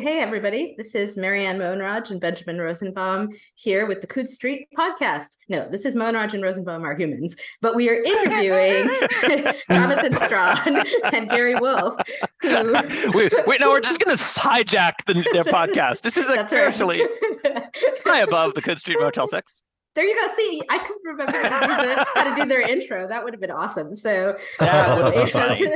Hey, everybody. This is Marianne Moenraj and Benjamin Rosenbaum here with the Coode Street Podcast. No, this is Moenraj and Rosenbaum are humans, but we are interviewing Jonathan Strahan and Gary Wolfe, who... Wait, no, we're just going to hijack their podcast. This is actually high above the Coode Street Motel 6. There you go. See, I couldn't remember how to do their intro. That would have been awesome. So that would have been funny.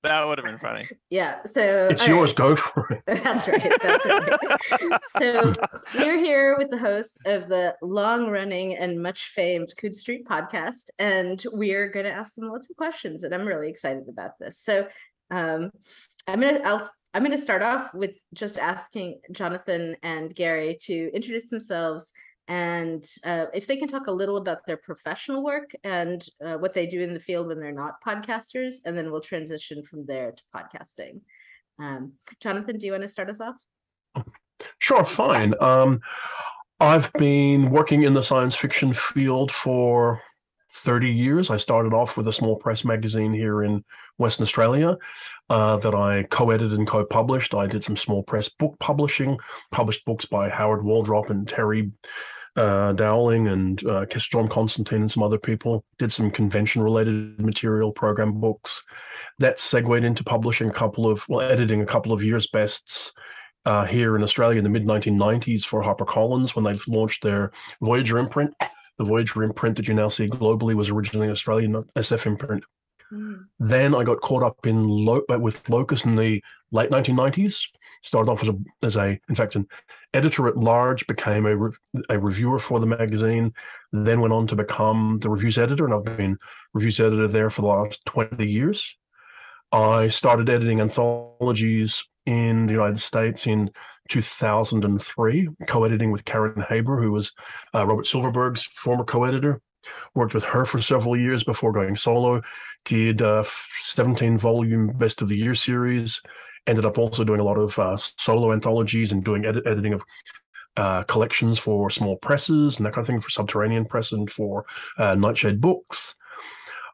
That would have been funny. Yeah. So it's yours. Right. Go for it. That's right. That's right. So we're here with the hosts of the long-running and much famed Coode Street Podcast, and we're going to ask them lots of questions. And I'm really excited about this. So I'm gonna start off with just asking Jonathan and Gary to introduce themselves. And if they can talk a little about their professional work and what they do in the field when they're not podcasters, and then we'll transition from there to podcasting. Jonathan, do you want to start us off? Sure, fine. I've been working in the science fiction field for 30 years. I started off with a small press magazine here in Western Australia that I co-edited and co-published. I did some small press book publishing, published books by Howard Waldrop and Terry Dowling and Storm Constantine and some other people. Did some convention-related material, program books. That segued into publishing editing a couple of years' bests here in Australia in the mid-1990s for HarperCollins when they launched their Voyager imprint. The Voyager imprint that you now see globally was originally an Australian SF imprint. Then I got caught up with Locus in the late 1990s. Started off as an editor at large, became a reviewer for the magazine, then went on to become the reviews editor, and I've been reviews editor there for the last 20 years. I started editing anthologies in the United States in 2003, co-editing with Karen Haber, who was Robert Silverberg's former co-editor. Worked with her for several years before going solo. Did a 17-volume Best of the Year series. Ended up also doing a lot of solo anthologies and doing editing of collections for small presses and that kind of thing, for Subterranean Press and for Nightshade Books.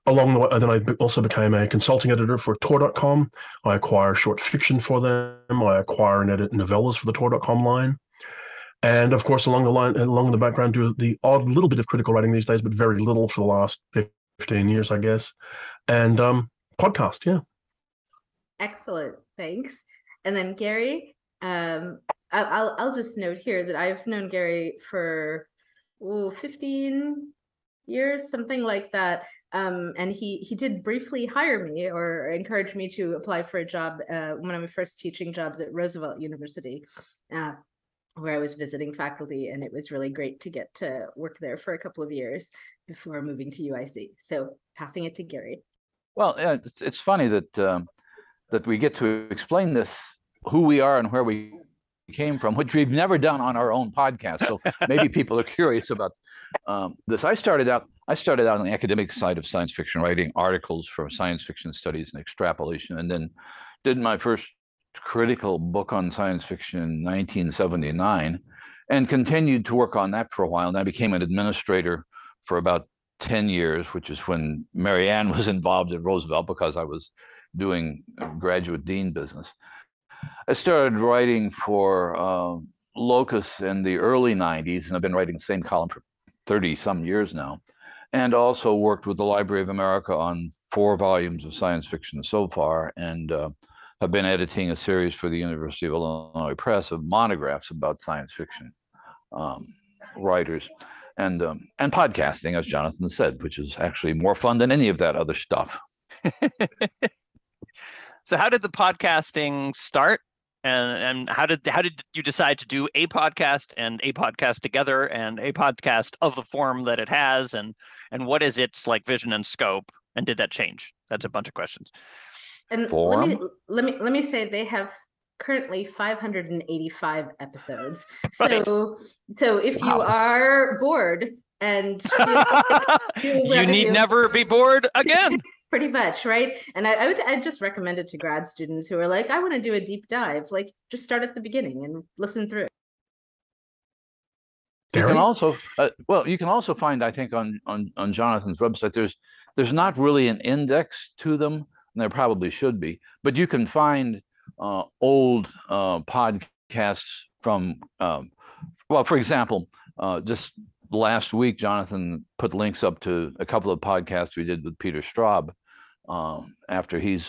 Along the way, then I also became a consulting editor for Tor.com. I acquire short fiction for them. I acquire and edit novellas for the Tor.com line. And of course, along the background, do the odd little bit of critical writing these days, but very little for the last 15 years, I guess. And podcast, yeah. Excellent, thanks. And then Gary, I'll just note here that I've known Gary for 15 years, something like that. And he did briefly hire me or encourage me to apply for a job when I was first teaching jobs at Roosevelt University. Where I was visiting faculty, and it was really great to get to work there for a couple of years before moving to UIC. So passing it to Gary. Well, it's funny that we get to explain this, who we are and where we came from, which we've never done on our own podcast. So maybe people are curious about this. I started out on the academic side of science fiction, writing articles for science fiction studies and extrapolation, and then did my first critical book on science fiction in 1979 and continued to work on that for a while. And I became an administrator for about 10 years, which is when Marianne was involved at Roosevelt because I was doing graduate dean business. I started writing for Locus in the early 90s, and I've been writing the same column for 30 some years now, and also worked with the Library of America on 4 volumes of science fiction so far, and I've been editing a series for the University of Illinois Press of monographs about science fiction writers, and podcasting, as Jonathan said, which is actually more fun than any of that other stuff. So how did the podcasting start? And how did you decide to do a podcast and a podcast together and a podcast of the form that it has? And what is its like vision and scope? And did that change? That's a bunch of questions. And let me say they have currently 585 episodes. Right. So if you are bored and you need never be bored again. Pretty much, right? And I'd just recommend it to grad students who are like, I want to do a deep dive. Like, just start at the beginning and listen through it. You can also find, I think, on Jonathan's website, there's not really an index to them. And there probably should be, but you can find old podcasts podcasts from, well, for example, just last week, Jonathan put links up to a couple of podcasts we did with Peter Straub after his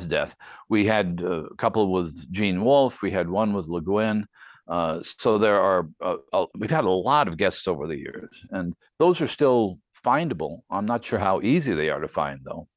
death. We had a couple with Gene Wolfe. We had one with Le Guin. So there are, we've had a lot of guests over the years, and those are still findable. I'm not sure how easy they are to find, though.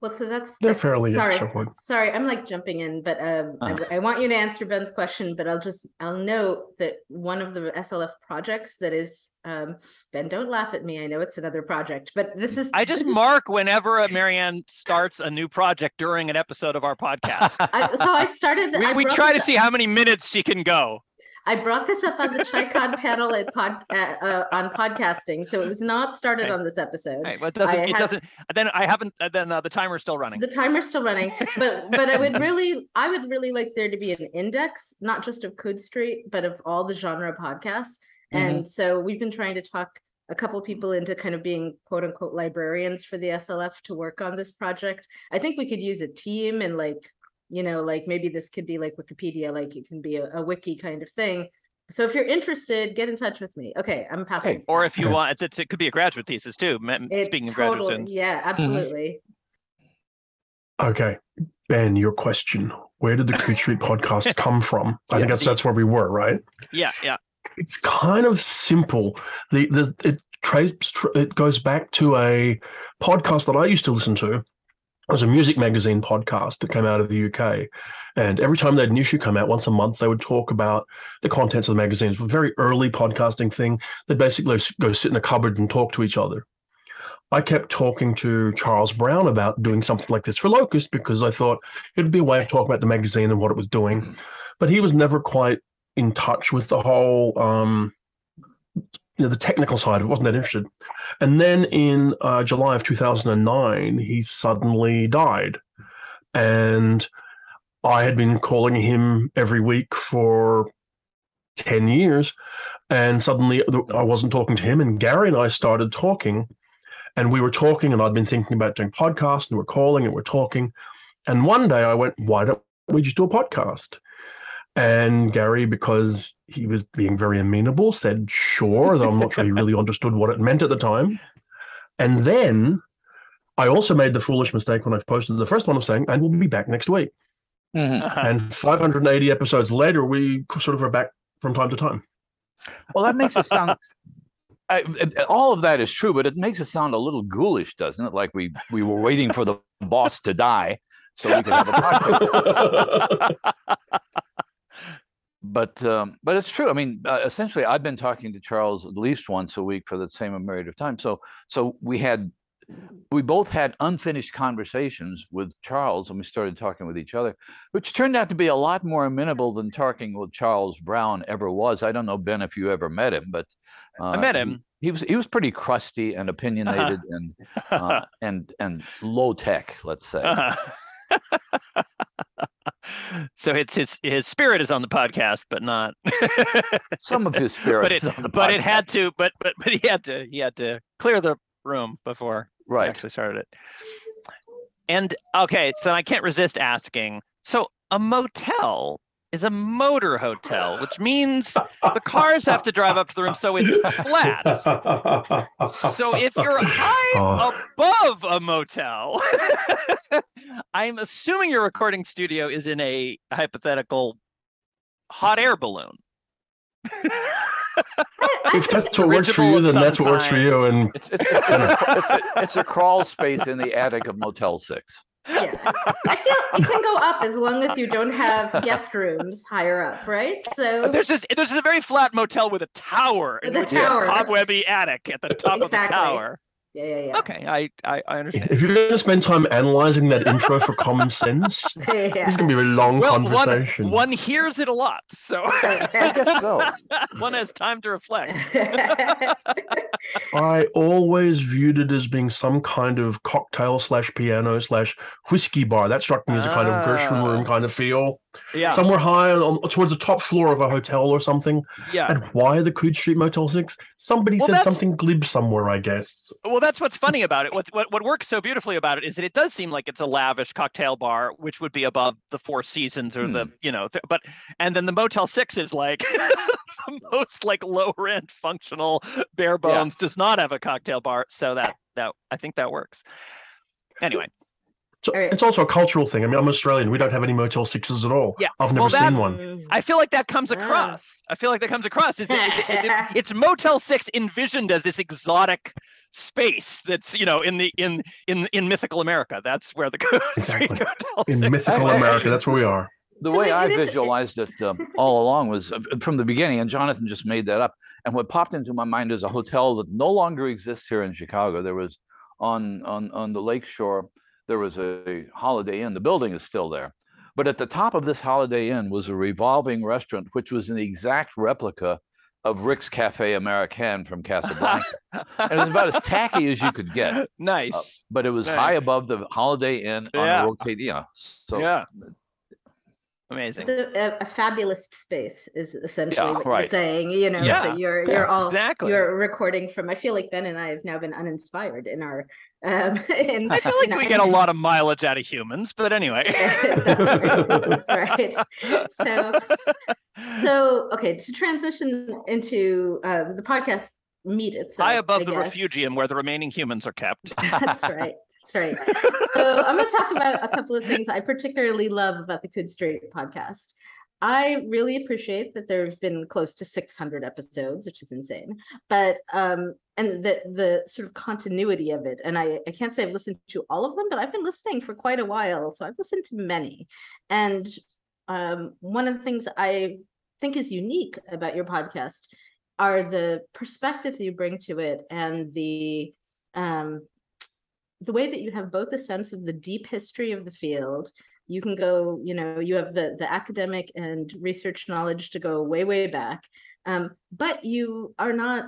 Well, so they're fairly sorry, I'm like jumping in, but I want you to answer Ben's question, but I'll note that one of the SLF projects that is Ben, don't laugh at me. I know it's another project, but I just mark whenever Marianne starts a new project during an episode of our podcast. I started. We try to see how many minutes she can go. I brought this up on the Tricon panel on podcasting, so it was not started on this episode. Right, but it doesn't. Then I haven't. Then the timer's still running. The timer's still running, but I would really like there to be an index, not just of Coode Street, but of all the genre podcasts. And so we've been trying to talk a couple people into kind of being quote unquote librarians for the SLF to work on this project. I think we could use a team and like maybe this could be like Wikipedia, like it can be a wiki kind of thing. So if you're interested, get in touch with me. Okay, I'm passing. Or if you want, it could be a graduate thesis too. Speaking of graduate students. Yeah, absolutely. Okay, Ben, your question. Where did the Coode Street podcast come from? I think that's where we were, right? Yeah. It's kind of simple. It goes back to a podcast that I used to listen to. It was a music magazine podcast that came out of the UK. And every time they had an issue come out, once a month, they would talk about the contents of the magazine. It was a very early podcasting thing. They'd basically go sit in a cupboard and talk to each other. I kept talking to Charles Brown about doing something like this for Locust because I thought it'd be a way of talking about the magazine and what it was doing. But he was never quite in touch with the whole the technical side of it, wasn't that interested. And then in July of 2009, he suddenly died. And I had been calling him every week for 10 years. And suddenly I wasn't talking to him. And Gary and I started talking. And we were talking, and I'd been thinking about doing podcasts, and we're calling and we're talking. And one day I went, why don't we just do a podcast? And Gary, because he was being very amenable, said, sure, though I'm not sure he really understood what it meant at the time. And then I also made the foolish mistake when I posted the first one of saying, and we'll be back next week. And 580 episodes later, we sort of are back from time to time. Well, that makes it sound, all of that is true, but it makes it sound a little ghoulish, doesn't it? Like we were waiting for the boss to die so we could have a podcast. But it's true. I mean, essentially, I've been talking to Charles at least once a week for the same period of time. So we both had unfinished conversations with Charles, and we started talking with each other, which turned out to be a lot more amenable than talking with Charles Brown ever was. I don't know, Ben, if you ever met him, but I met him. He was pretty crusty and opinionated and low tech, let's say. So it's his spirit is on the podcast, but not some of his spirit. Is on the podcast. But it had to. But he had to clear the room before we actually started it. And okay, so I can't resist asking. So a motel is a motor hotel, which means the cars have to drive up to the room, so it's flat. So if you're high above a motel, I'm assuming your recording studio is in a hypothetical hot air balloon. If that's what works for you, then that's what works for you. And it's a crawl space in the attic of Motel 6. Yeah, I feel it can go up as long as you don't have guest rooms higher up, right? So there's a very flat motel with a tower, with a tower, cobwebby attic at the top of the tower. Yeah. Okay, I understand. If you're going to spend time analyzing that intro for common sense, this is going to be a long conversation. One hears it a lot, so I guess so. One has time to reflect. I always viewed it as being some kind of cocktail / piano / whiskey bar. That struck me as a kind of Gershwin room kind of feel. Yeah. Somewhere high towards the top floor of a hotel or something. Yeah. And why the Coode Street Motel 6? Somebody said something glib somewhere, I guess. Well, that's what's funny about it. What works so beautifully about it is that it does seem like it's a lavish cocktail bar, which would be above the Four Seasons or the, but and then the Motel 6 is like the most like low rent, functional, bare bones, does not have a cocktail bar. So that I think that works. Anyway. So it's also a cultural thing. I mean, I'm Australian. We don't have any Motel 6s at all. Yeah. I've never seen one. I feel like that comes across. It's Motel 6 envisioned as this exotic space that's, in mythical America. That's where the Coode Street Motel 6 in mythical America. That's where we are. The way I visualized it all along was from the beginning, and Jonathan just made that up. And what popped into my mind is a hotel that no longer exists here in Chicago. There was on the lakeshore. There was a Holiday Inn. The building is still there. But at the top of this Holiday Inn was a revolving restaurant, which was an exact replica of Rick's Cafe Americain from Casablanca. And it was about as tacky as you could get. Nice. But it was high above the Holiday Inn on a rotate. Amazing. It's a fabulous space is essentially what you're saying, so you're recording from, I feel like Ben and I have now been uninspired in our, I feel like we get a lot of mileage out of humans, but anyway. That's right. So, okay, to transition into the podcast meet itself. High above the refugium where the remaining humans are kept. That's right. That's right. So I'm going to talk about a couple of things I particularly love about the Coode Street podcast. I really appreciate that there have been close to 600 episodes, which is insane. But and the sort of continuity of it. And I can't say I've listened to all of them, but I've been listening for quite a while. So I've listened to many. And one of the things I think is unique about your podcast are the perspectives you bring to it and the way that you have both a sense of the deep history of the field. You can go, you have the academic and research knowledge to go way, way back, but you are not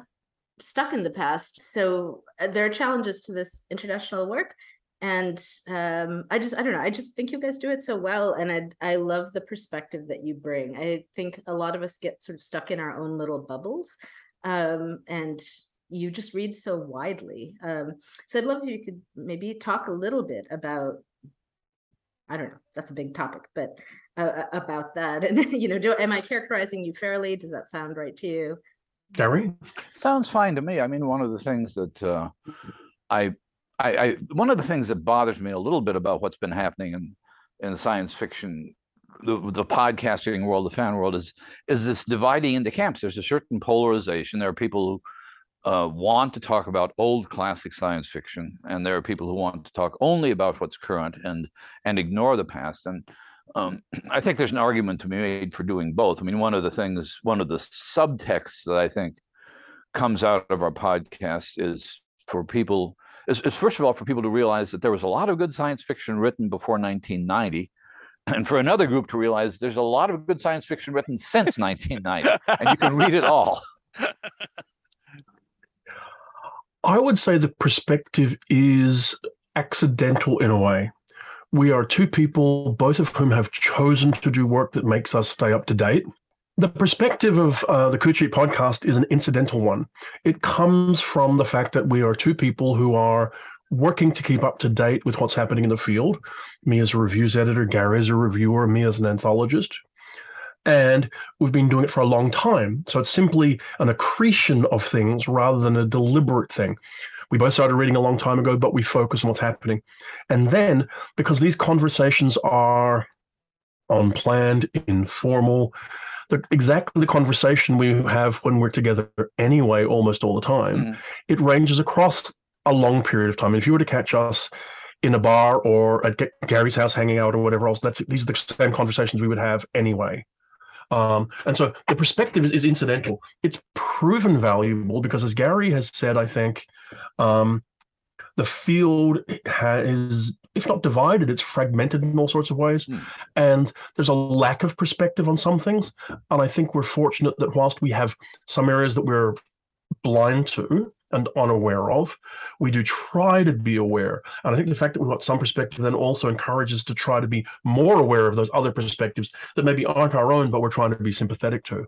stuck in the past. So there are challenges to this international work. And I don't know, I just think you guys do it so well. And I love the perspective that you bring. I think a lot of us get sort of stuck in our own little bubbles. And you just read so widely. So I'd love if you could maybe talk a little bit about, I don't know, that's a big topic, but about that. And, am I characterizing you fairly? Does that sound right to you? Gary? Sounds fine to me. I mean, one of the things that one of the things that bothers me a little bit about what's been happening in science fiction, the podcasting world, the fan world, is this dividing into camps. There's a certain polarization. There are people who want to talk about old classic science fiction, and there are people who want to talk only about what's current and ignore the past. And I think there's an argument to be made for doing both. I mean, one of the subtexts that I think comes out of our podcast is first of all for people to realize that there was a lot of good science fiction written before 1990. And for another group to realize there's a lot of good science fiction written since 1990, and you can read it all. I would say the perspective is accidental in a way. We are two people, both of whom have chosen to do work that makes us stay up to date. The perspective of the Coode Street podcast is an incidental one. It comes from the fact that we are two people who are working to keep up to date with what's happening in the field. Me as a reviews editor, Gary as a reviewer, me as an anthologist. And we've been doing it for a long time. So it's simply an accretion of things rather than a deliberate thing. We both started reading a long time ago, but we focus on what's happening. And then, because these conversations are unplanned, informal, exactly the conversation we have when we're together anyway, almost all the time, it ranges across a long period of time. And if you were to catch us in a bar or at Gary's house hanging out or whatever else, these are the same conversations we would have anyway. And so the perspective is incidental. It's proven valuable because, as Gary has said, I think the field is, if not divided, it's fragmented in all sorts of ways. And there's a lack of perspective on some things. And I think we're fortunate that whilst we have some areas that we're blind to, and unaware of. We do try to be aware. And I think the fact that we've got some perspective then also encourages to try to be more aware of those other perspectives that maybe aren't our own, but we're trying to be sympathetic to.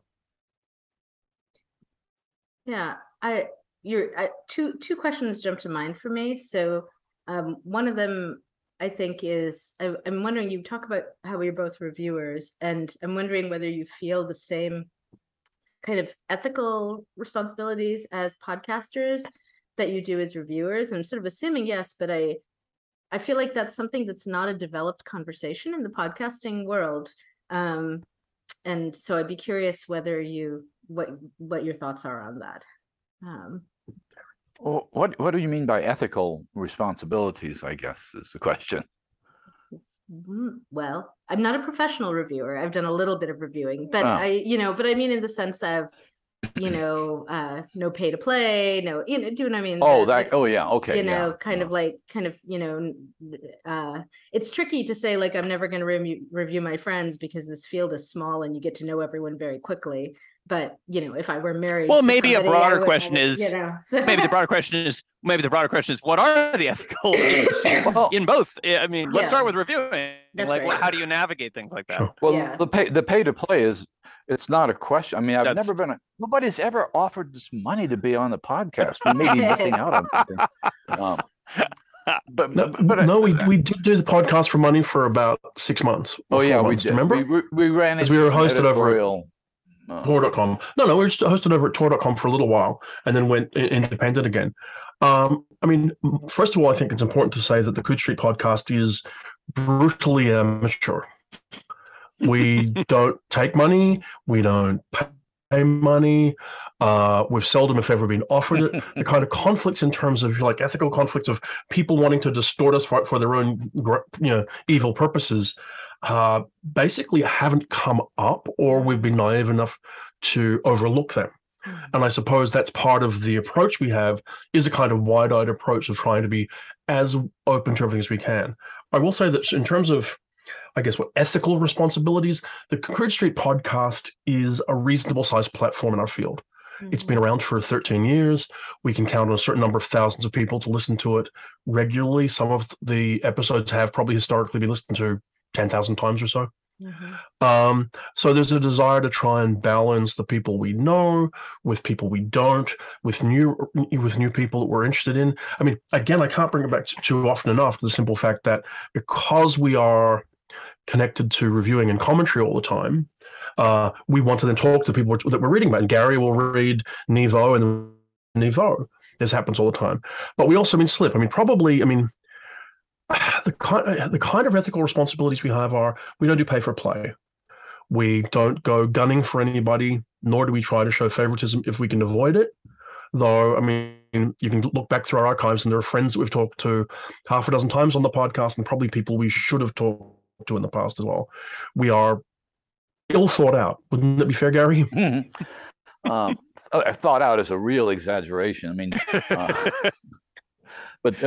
Yeah, two questions jump to mind for me. So one of them I think is, I'm wondering, you talk about how we're both reviewers, and I'm wondering whether you feel the same kind of ethical responsibilities as podcasters that you do as reviewers. I'm sort of assuming yes, but I feel like that's something that's not a developed conversation in the podcasting world. And so I'd be curious whether what your thoughts are on that. What do you mean by ethical responsibilities, I guess, is the question. Well, I'm not a professional reviewer. I've done a little bit of reviewing, but Oh. but I mean in the sense of, no pay to play, no, do you know what I mean? Oh, yeah, okay. It's tricky to say, like, I'm never going to review my friends because this field is small and you get to know everyone very quickly. But, if I were married, well, to maybe somebody, a broader question is, so. maybe the broader question is, what are the ethical issues in both? I mean, let's start with reviewing. That's like, right. how do you navigate things like that? Sure. Well, Yeah. the pay to play it's not a question. I mean, nobody's ever offered us money to be on the podcast. We may be missing out on something. We did do the podcast for money for about 6 months. Oh yeah, months, we did. Remember? We ran it. Because we were hosted over at Tor.com. No, we were just hosted over at Tor.com for a little while and then went independent again. I mean, first of all, I think it's important to say that the Coode Street Podcast is brutally amateur. We don't take money. We don't pay money. We've seldom, if ever, been offered it. The kind of conflicts in terms of like ethical conflicts of people wanting to distort us for their own, evil purposes, basically haven't come up, or we've been naive enough to overlook them. And I suppose that's part of the approach we have, is a kind of wide-eyed approach of trying to be as open to everything as we can. I will say that in terms of, I guess, what ethical responsibilities, the Coode Street Podcast is a reasonable sized platform in our field. Mm-hmm. It's been around for 13 years. We can count on a certain number of thousands of people to listen to it regularly. Some of the episodes have probably historically been listened to 10,000 times or so. Mm-hmm. So there's a desire to try and balance the people we know with people we don't, with new people that we're interested in. I mean, again, I can't bring it back too often enough to the simple fact that because we are connected to reviewing and commentary all the time, we want to then talk to people that we're reading about. And Gary will read Niveau and Niveau. This happens all the time. But we also slip. The kind of ethical responsibilities we have are, we don't do pay for play. We don't go gunning for anybody, nor do we try to show favoritism if we can avoid it. Though, I mean, you can look back through our archives and there are friends that we've talked to half a dozen times on the podcast and probably people we should have talked to in the past as well. We are ill thought out. Wouldn't that be fair, Gary? Mm-hmm. Thought out is a real exaggeration. I mean, but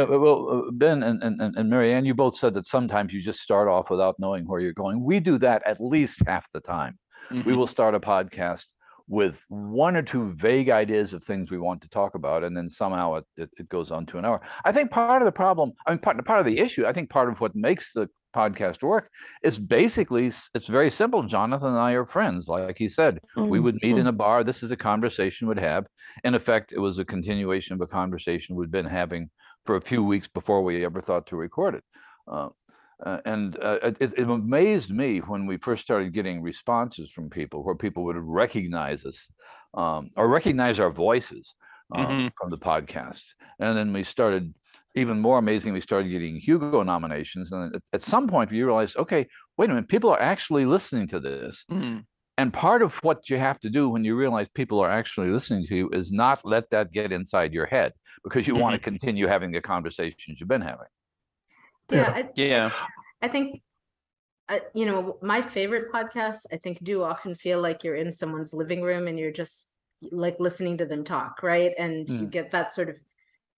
Ben and Marianne, you both said that sometimes you just start off without knowing where you're going. We do that at least half the time. Mm-hmm. We will start a podcast with one or two vague ideas of things we want to talk about, and then somehow it goes on to an hour. I think part of the problem, part of the issue, I think part of what makes the podcast work is basically, it's very simple. Jonathan and I are friends. Like he said, we would meet in a bar. This is a conversation we'd have. In effect, it was a continuation of a conversation we'd been having for a few weeks before we ever thought to record it. It amazed me when we first started getting responses from people where people would recognize us or recognize our voices from the podcast. And then we started, even more amazing, we started getting Hugo nominations. And at some point you realize, okay, wait a minute, people are actually listening to this. Mm-hmm. And part of what you have to do when you realize people are actually listening to you is not let that get inside your head, because you want to continue having the conversations you've been having. I think, my favorite podcasts, I think, do often feel like you're in someone's living room and you're just like listening to them talk, right? And you get that sort of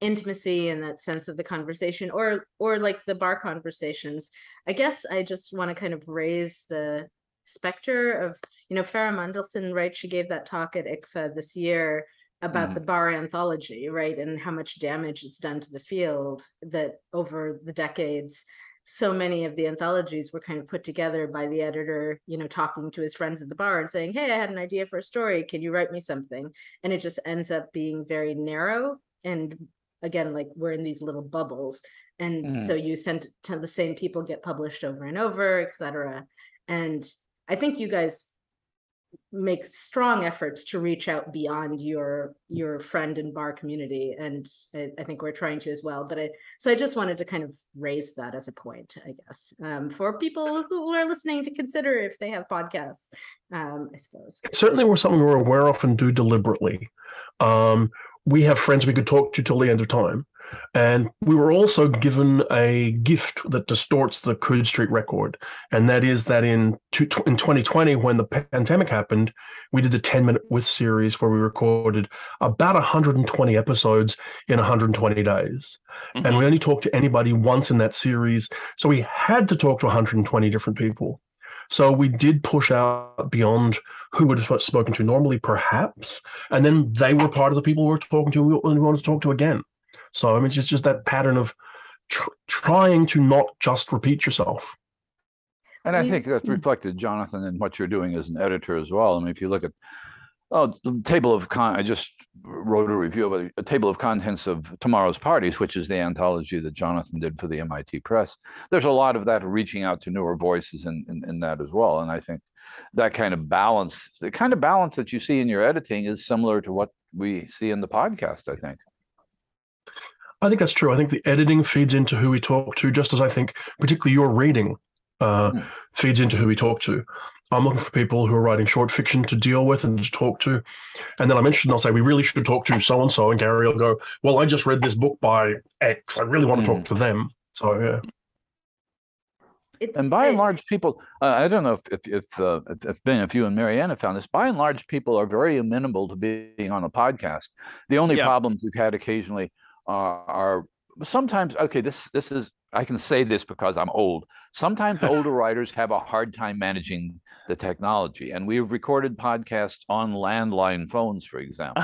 intimacy and that sense of the conversation, or like the bar conversations. I guess I just want to kind of raise the specter of, Farah Mandelson, right? She gave that talk at ICFA this year about the bar anthology, right? And how much damage it's done to the field, that over the decades, so many of the anthologies were kind of put together by the editor, talking to his friends at the bar and saying, hey, I had an idea for a story. Can you write me something? And it just ends up being very narrow. And again, like, we're in these little bubbles. And so you send to the same people, get published over and over, et cetera. And I think you guys make strong efforts to reach out beyond your friend and bar community, and I think we're trying to as well. But I just wanted to kind of raise that as a point, I guess, for people who are listening to consider if they have podcasts. I suppose it certainly was something we were aware of and do deliberately. We have friends we could talk to till the end of time. And we were also given a gift that distorts the Coode Street record. And that is that in 2020, when the pandemic happened, we did the 10-minute With series where we recorded about 120 episodes in 120 days. Mm-hmm. And we only talked to anybody once in that series. So we had to talk to 120 different people. So we did push out beyond who would have spoken to normally, perhaps. And then they were part of the people we were talking to and we wanted to talk to again. So, I mean, it's just that pattern of trying to not just repeat yourself. And I think that's reflected, Jonathan, in what you're doing as an editor as well. I mean, if you look at the table of I just wrote a review of a table of contents of Tomorrow's Parties, which is the anthology that Jonathan did for the MIT Press. There's a lot of that reaching out to newer voices in that as well. And I think that kind of balance, the kind of balance that you see in your editing is similar to what we see in the podcast, I think. I think that's true. I think the editing feeds into who we talk to, just as I think particularly your reading feeds into who we talk to. I'm looking for people who are writing short fiction to deal with and to talk to. And then I mentioned, I'll say, we really should talk to so-and-so. And Gary will go, well, I just read this book by X. I really want to talk to them. So, yeah. And by and large, people, I don't know if you and Marianne have found this, by and large, people are very amenable to being on a podcast. The only problems we've had occasionally are sometimes, okay, this is, I can say this because I'm old. Sometimes older writers have a hard time managing the technology. And we've recorded podcasts on landline phones, for example.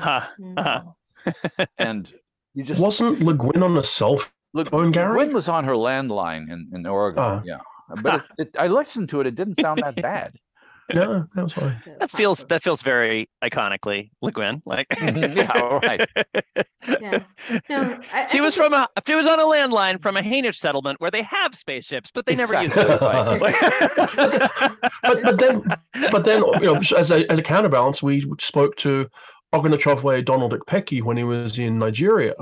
And you just... Wasn't Le Guin on a cell phone, Gary? Le Guin was on her landline in Oregon, yeah. But I listened to it. It didn't sound that bad. No, that was fine. That feels very iconically Le Guin, like. Yeah, right. Yeah. No, she was on a landline from a Hainish settlement where they have spaceships, but they never use them. but then, as a counterbalance, we spoke to Ogunachofwe Donald Ekpeki when he was in Nigeria.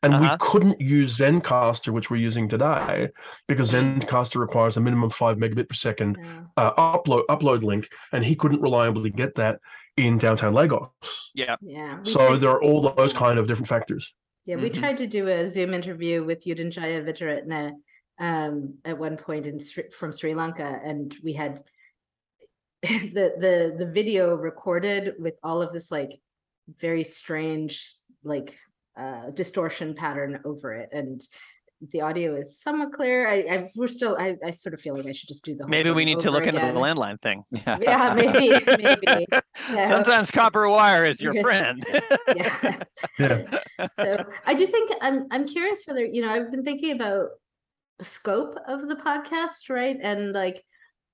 And we couldn't use Zencaster, which we're using today, because Zencaster requires a minimum 5 megabit per second upload link, and he couldn't reliably get that in downtown Lagos. Yeah. So there are all those kind of different factors. Yeah, we tried to do a Zoom interview with Yudhanjaya Vijayaratne at one point from Sri Lanka, and we had the video recorded with all of this like very strange like distortion pattern over it, and the audio is somewhat clear. I sort of feel like I should just do the whole maybe we need to look again. into the landline thing. Yeah, maybe. Yeah. Sometimes copper wire is your friend. Yeah. So I do think I'm curious whether I've been thinking about the scope of the podcast, right? And like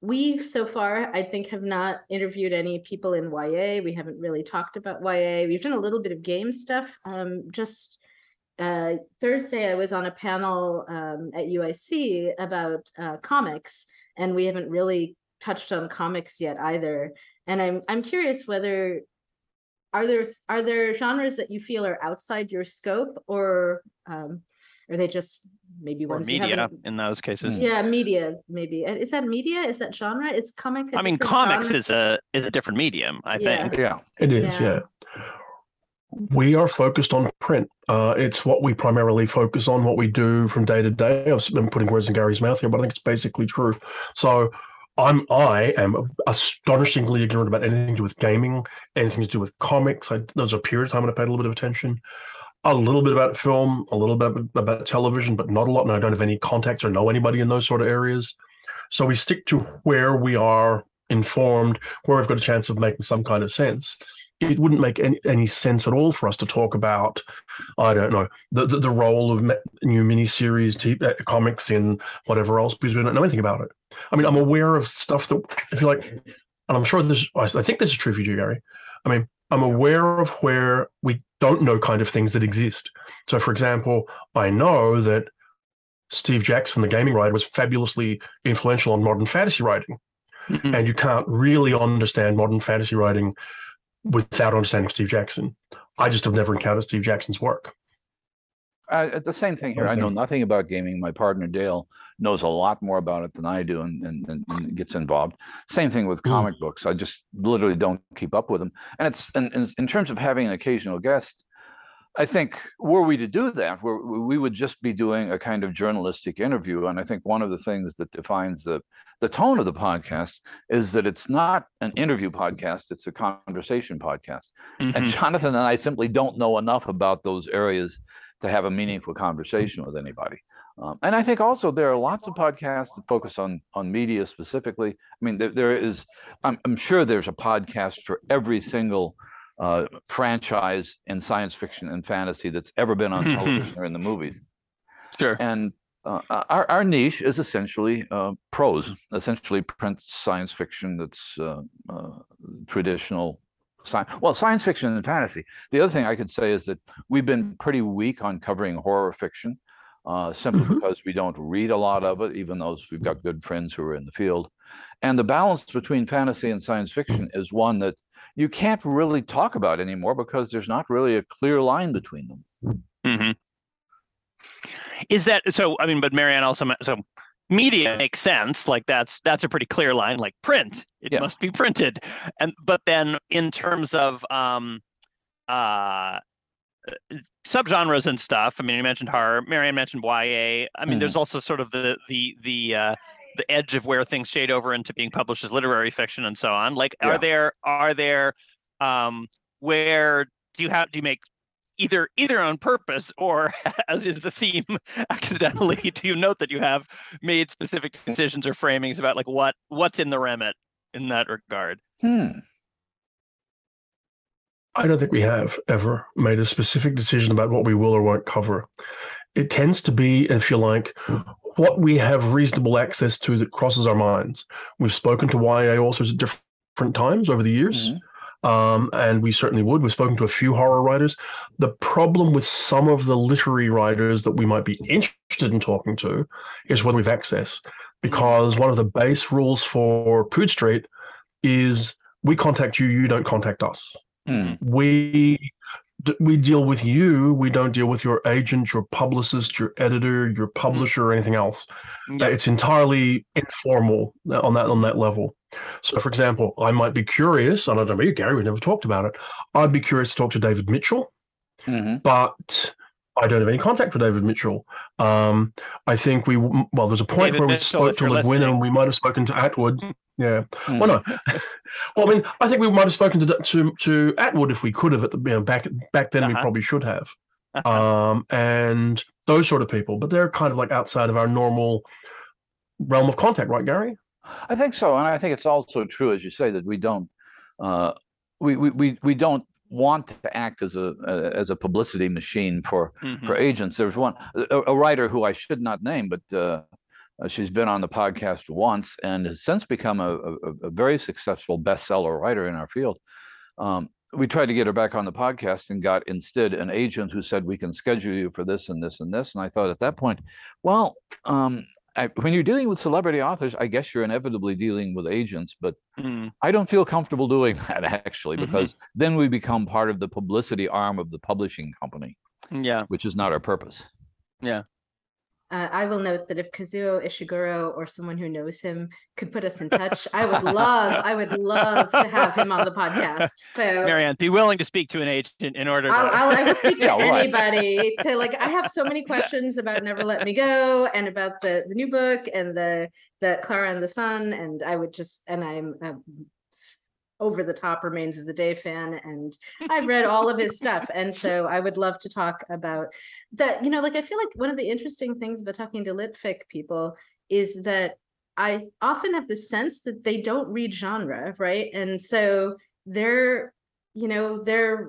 we've so far, I think, have not interviewed any people in YA. We haven't really talked about YA. We've done a little bit of game stuff. Just Thursday, I was on a panel at UIC about comics, and we haven't really touched on comics yet either. And I'm curious whether are there genres that you feel are outside your scope, or are they just maybe ones media in those cases? Yeah, media maybe. Is that media? Is that genre? It's comic. I mean, comics is a different medium, I think. Yeah, it is. Yeah. We are focused on print. It's what we primarily focus on, what we do from day to day. I've been putting words in Gary's mouth here, but I think it's basically true. So I am astonishingly ignorant about anything to do with gaming, anything to do with comics. There was a period of time when I paid a little bit of attention. A little bit about film, a little bit about television, but not a lot. And I don't have any contacts or know anybody in those sort of areas. So we stick to where we are informed, where we've got a chance of making some kind of sense. it wouldn't make any sense at all for us to talk about, I don't know, the role of new miniseries, comics in whatever else, because we don't know anything about it. I mean, I'm aware of stuff that, if you like, and I'm sure I think this is true for you, Gary. I mean, I'm aware of where we don't know kind of things that exist. So, for example, I know that Steve Jackson, the gaming writer, was fabulously influential on modern fantasy writing. Mm-hmm. And you can't really understand modern fantasy writing without understanding Steve Jackson. I just have never encountered Steve Jackson's work. The same thing here. I know nothing about gaming. My partner Dale knows a lot more about it than I do, and gets involved. Same thing with comic books. I just literally don't keep up with them. And it's in terms of having an occasional guest, I think were we to do that, we would just be doing a kind of journalistic interview. And I think one of the things that defines the tone of the podcast is that it's not an interview podcast, it's a conversation podcast. Mm-hmm. And Jonathan and I simply don't know enough about those areas to have a meaningful conversation with anybody. And I think also there are lots of podcasts that focus on media specifically. I mean, there is, I'm sure there's a podcast for every single franchise in science fiction and fantasy that's ever been on television or in the movies. Sure. And our niche is essentially prose, essentially print science fiction that's traditional science fiction and fantasy. The other thing I could say is that we've been pretty weak on covering horror fiction, simply because we don't read a lot of it, even though we've got good friends who are in the field. And the balance between fantasy and science fiction is one that you can't really talk about anymore because there's not really a clear line between them. Mm-hmm. Is that so? I mean, but Marianne also, so media makes sense. Like that's a pretty clear line. Like print, it must be printed. But then in terms of subgenres and stuff, I mean, you mentioned horror. Marianne mentioned YA. I mean, there's also sort of the edge of where things shade over into being published as literary fiction and so on. Like, are there where do you make either on purpose or, as is the theme, accidentally, do you note that you have made specific decisions or framings about like what's in the remit in that regard? I don't think we have ever made a specific decision about what we will or won't cover. It tends to be, if you like, what we have reasonable access to that crosses our minds. We've spoken to YA authors at different times over the years, and we certainly would. We've spoken to a few horror writers. The problem with some of the literary writers that we might be interested in talking to is whether we've access, because one of the base rules for Coode Street is we contact you, you don't contact us. We deal with you. We don't deal with your agent, your publicist, your editor, your publisher, or anything else. It's entirely informal on that level. So, for example, I might be curious. I don't know about you, Gary. We never talked about it. I'd be curious to talk to David Mitchell, but I don't have any contact for David Mitchell. I think there's a point where we spoke to Le Guin and we might have spoken to Atwood. Yeah. Well, no. Well, I mean, I think we might have spoken to Atwood if we could have back then. We probably should have. And those sort of people, but they're kind of like outside of our normal realm of contact, right, Gary? I think so, and I think it's also true, as you say, that we don't we don't want to act as a publicity machine for agents. There's a writer who I should not name, but she's been on the podcast once and has since become a very successful bestseller writer in our field. We tried to get her back on the podcast and got instead an agent who said, we can schedule you for this and this and this. And I thought at that point, well, when you're dealing with celebrity authors, I guess you're inevitably dealing with agents, but I don't feel comfortable doing that actually, because then we become part of the publicity arm of the publishing company, which is not our purpose. Yeah. I will note that if Kazuo Ishiguro or someone who knows him could put us in touch, I would love to have him on the podcast. So, Marianne, be willing to speak to an agent in order to... I will speak to anybody. I have so many questions about Never Let Me Go and about the new book and the Clara and the Sun, and I'm over the top Remains of the Day fan, and I've read all of his stuff, and so I would love to talk about that. I feel like one of the interesting things about talking to litfic people is that I often have the sense that they don't read genre, right? And so they're they're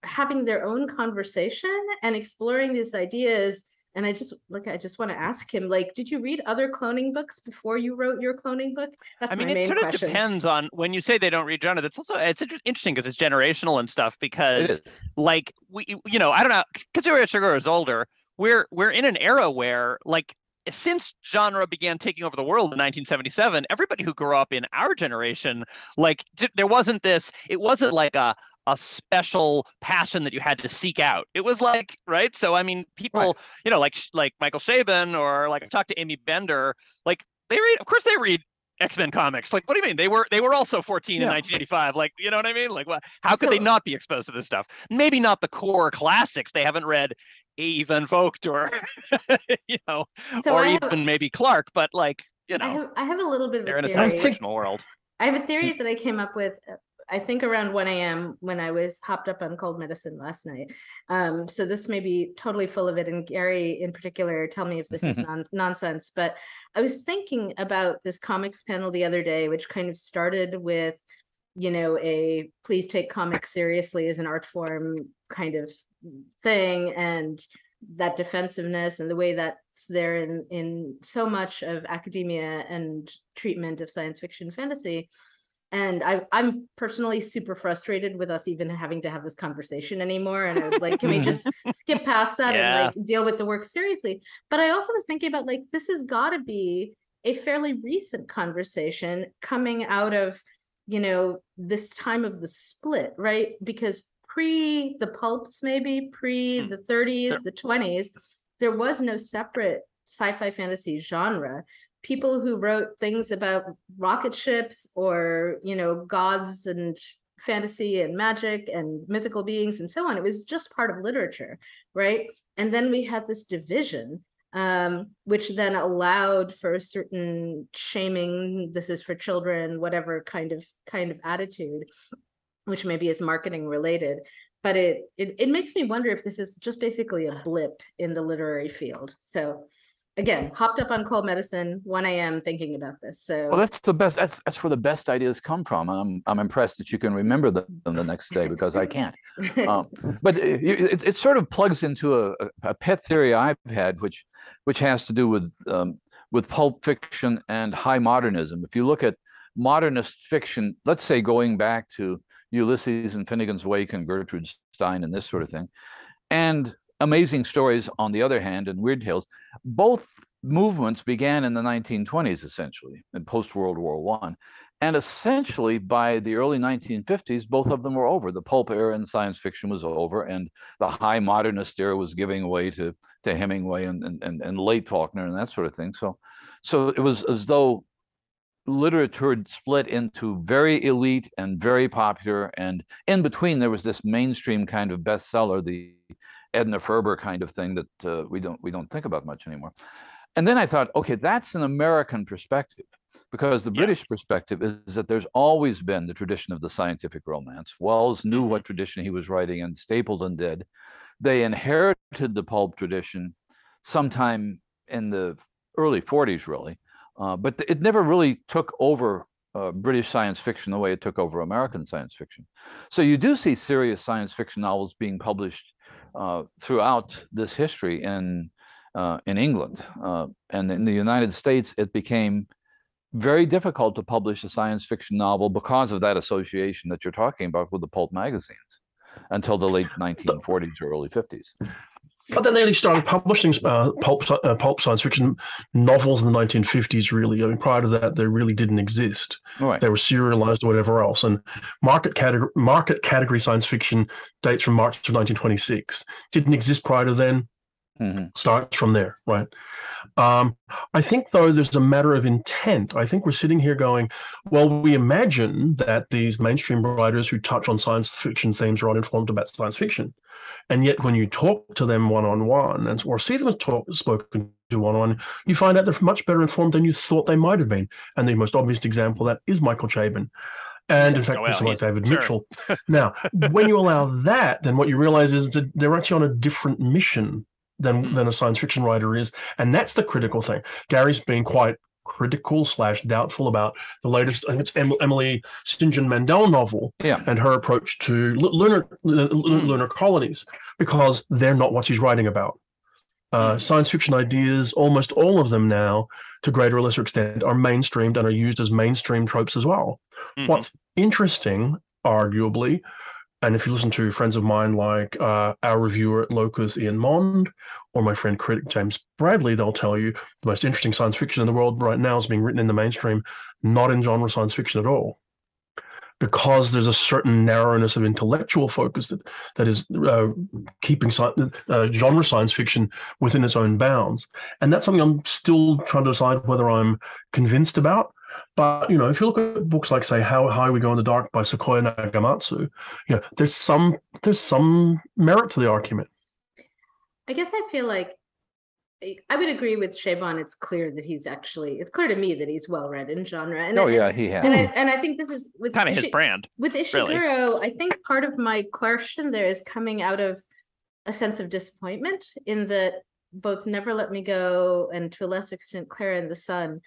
having their own conversation and exploring these ideas. And I just want to ask him, like, did you read other cloning books before you wrote your cloning book? That's my main question. It depends on when you say they don't read genre. It's interesting because it's generational and stuff. Because like I don't know, because Sugar is older. We're in an era where, like, since genre began taking over the world in 1977, everybody who grew up in our generation, like, there wasn't this. It wasn't like a special passion that you had to seek out. It was like, right? So I mean, people, like Michael Chabon, or like I've talked to Amy Bender, like they read X-Men comics. Like, what do you mean? They were also 14 in 1985. Like, you know what I mean? Like, how could they not be exposed to this stuff? Maybe not the core classics. They haven't read Eve and Vogt or even maybe Clark, but like, I have a little bit of they're in a science fictional world. I have a theory that I came up with, I think around 1 a.m. when I was hopped up on cold medicine last night. So this may be totally full of it. And Gary in particular, tell me if this is nonsense. But I was thinking about this comics panel the other day, which kind of started with, a please take comics seriously as an art form kind of thing. And that defensiveness and the way that's there in so much of academia and treatment of science fiction fantasy. And I'm personally super frustrated with us even having to have this conversation anymore. And I was like, can we just skip past that and like deal with the work seriously? But I also was thinking about, like, this has got to be a fairly recent conversation coming out of, this time of the split, right? Because pre the pulps, maybe pre the 30s, the 20s, there was no separate sci-fi fantasy genre. People who wrote things about rocket ships or, gods and fantasy and magic and mythical beings and so on, it was just part of literature, right? And then we had this division, which then allowed for a certain shaming, this is for children, whatever kind of attitude, which maybe is marketing related. But it makes me wonder if this is just basically a blip in the literary field. So again, hopped up on cold medicine, 1 a.m. thinking about this. So that's the best. That's where the best ideas come from. I'm impressed that you can remember them the next day, because I can't. But it sort of plugs into a pet theory I've had, which has to do with pulp fiction and high modernism. If you look at modernist fiction, let's say going back to Ulysses and Finnegan's Wake and Gertrude Stein and this sort of thing, and Amazing Stories, on the other hand, and Weird Tales, both movements began in the 1920s, essentially, in post-World War I. And essentially, by the early 1950s, both of them were over. The pulp era in science fiction was over, and the high modernist era was giving way to Hemingway and late Faulkner and that sort of thing. So it was as though literature had split into very elite and very popular, and in between there was this mainstream kind of bestseller, the Edna Ferber kind of thing that we don't think about much anymore. And then I thought, okay, that's an American perspective, because the British perspective is that there's always been the tradition of the scientific romance. Wells knew what tradition he was writing in, Stapleton did. They inherited the pulp tradition sometime in the early 40s, really, but it never really took over British science fiction the way it took over American science fiction. So you do see serious science fiction novels being published throughout this history in England, and in the United States, it became very difficult to publish a science fiction novel because of that association that you're talking about with the pulp magazines until the late 1940s or early 50s. But then they only started publishing pulp science fiction novels in the 1950s, really. I mean, prior to that, they really didn't exist. Right. They were serialized or whatever else. And market category science fiction dates from March of 1926. Didn't exist prior to then. Starts from there, right? I think, though, there's a matter of intent. I think we're sitting here going, well, we imagine that these mainstream writers who touch on science fiction themes are uninformed about science fiction. And yet when you talk to them one-on-one or see them spoken to one-on-one, you find out they're much better informed than you thought they might have been. And the most obvious example of that is Michael Chabon. And in fact, someone like David Mitchell. Now, when you allow that, then what you realize is that they're actually on a different mission than a science fiction writer is. And that's the critical thing. Gary's been quite critical / doubtful about the latest, I think it's Emily St. John Mandel novel and her approach to lunar colonies, because they're not what she's writing about. Science fiction ideas, almost all of them now, to greater or lesser extent, are mainstreamed and are used as mainstream tropes as well. What's interesting, arguably, and if you listen to friends of mine like our reviewer at Locus, Ian Mond, or my friend critic James Bradley, they'll tell you the most interesting science fiction in the world right now is being written in the mainstream, not in genre science fiction at all. Because there's a certain narrowness of intellectual focus that is keeping genre science fiction within its own bounds. And that's something I'm still trying to decide whether I'm convinced about. But, if you look at books like, say, How High We Go in the Dark by Sequoia Nagamatsu, there's some merit to the argument. I guess I feel like I would agree with Shaban. It's clear to me that he's well read in genre. And, he has. And I think this is with kind of his brand. With Ishiguro, really. I think part of my question there is coming out of a sense of disappointment in that both Never Let Me Go and, to a lesser extent, Clara and the Sun,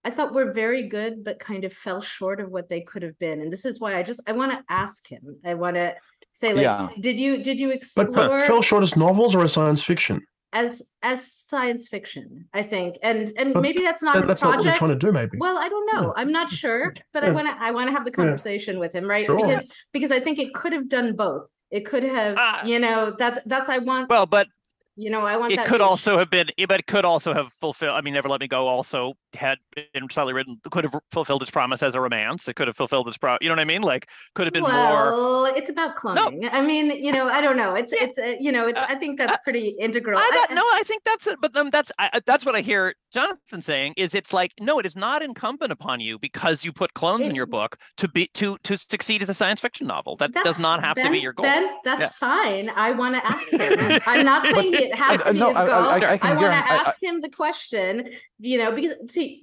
I thought were very good, but kind of fell short of what they could have been. And this is why I want to ask him. I want to say, did you explore? But fell short as novels or as science fiction? As science fiction, I think, and maybe that's not his project. Not what we're trying to do, maybe. Well, I don't know. I'm not sure, but I want to have the conversation with him, right? Sure. Because I think it could have done both. It could have, that's I want. Well, but I want. It could also have been, but it could also have fulfilled. I mean, Never Let Me Go also had been slightly written. Could have fulfilled its promise as a romance. It could have fulfilled its You know what I mean? Like, could have been more. Well, it's about cloning. No. I mean, I don't know. It's I think that's pretty integral. I think that's it. But that's what I hear Jonathan saying is it's like, no, it is not incumbent upon you because you put clones in your book to succeed as a science fiction novel. That does not have to be your goal. Ben, that's fine. I want to ask him. I'm not saying it has to be his goal. I want to ask him the question, because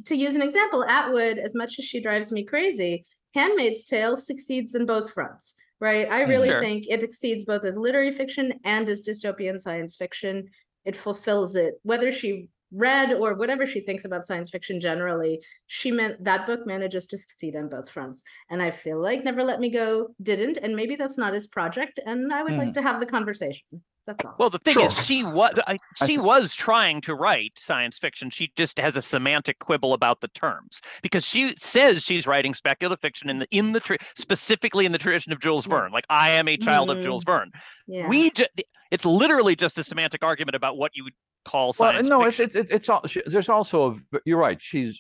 to use an example, Atwood, as much as she drives me crazy, Handmaid's Tale succeeds in both fronts, right? I really think it succeeds both as literary fiction and as dystopian science fiction. It fulfills it, whether she read or whatever she thinks about science fiction generally. That book manages to succeed on both fronts, and I feel like Never Let Me Go didn't, and maybe that's not his project, and I would like to have the conversation. That's all. Well, the thing is, she was trying to write science fiction. She just has a semantic quibble about the terms because she says she's writing speculative fiction specifically in the tradition of Jules Verne. Like, I am a child of Jules Verne. Yeah. It's literally just a semantic argument about what you would call science fiction. There's also you're right. She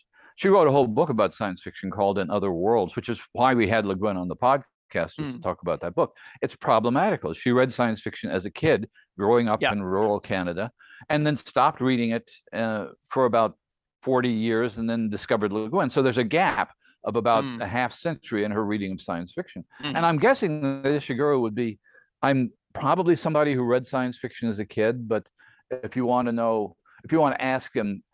wrote a whole book about science fiction called In Other Worlds, which is why we had Le Guin on the podcast. To talk about that book. It's problematical. She read science fiction as a kid growing up in rural Canada and then stopped reading it for about 40 years and then discovered Le Guin. So there's a gap of about a half century in her reading of science fiction. And I'm guessing that Ishiguro I'm probably somebody who read science fiction as a kid, but if you want to ask him,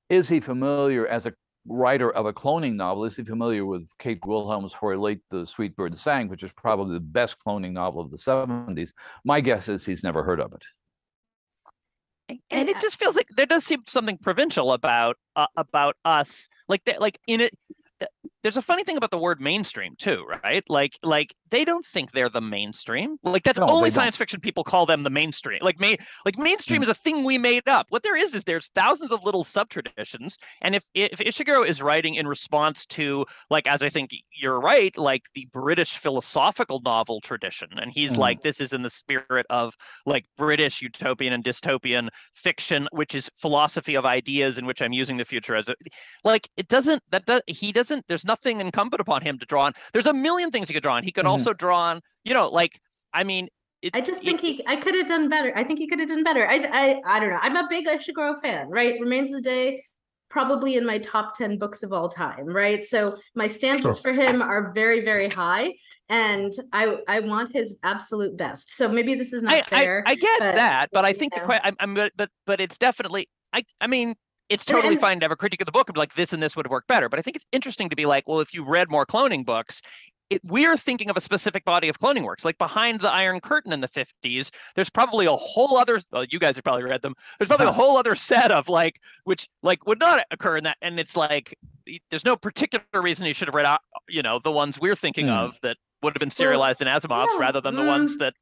is he familiar as a writer of a cloning novel? Is he familiar with Kate Wilhelm's For Late the Sweet Bird Sang, which is probably the best cloning novel of the 70s? My guess is he's never heard of it. And it just feels like there does seem something provincial about us, like in it. There's a funny thing about the word mainstream too, right? Like they don't think they're the mainstream. Like that's only science fiction people call them the mainstream. Like mainstream is a thing we made up. What there is there's thousands of little sub-traditions. And if Ishiguro is writing in response to, like, as I think you're right, like the British philosophical novel tradition, and he's like, this is in the spirit of like British utopian and dystopian fiction, which is philosophy of ideas in which I'm using the future as there's nothing incumbent upon him to draw on. There's a million things he could draw on. He could also draw on, I just think I could have done better. I think he could have done better. I don't know. I'm a big Ishiguro fan, right? Remains of the Day, probably in my top 10 books of all time, right? So my standards for him are very, very high, and I want his absolute best. So maybe this is not fair. I get that, but I think but it's definitely, it's totally fine to have a critique of the book and be like, this and this would have worked better. But I think it's interesting to be like, well, if you read more cloning books, we're thinking of a specific body of cloning works. Like Behind the Iron Curtain in the 50s, there's probably a whole other, you guys have probably read them, there's probably a whole other set of which would not occur in that. And it's like, there's no particular reason he should have read out, the ones we're thinking of that would have been serialized in Asimov's rather than the ones that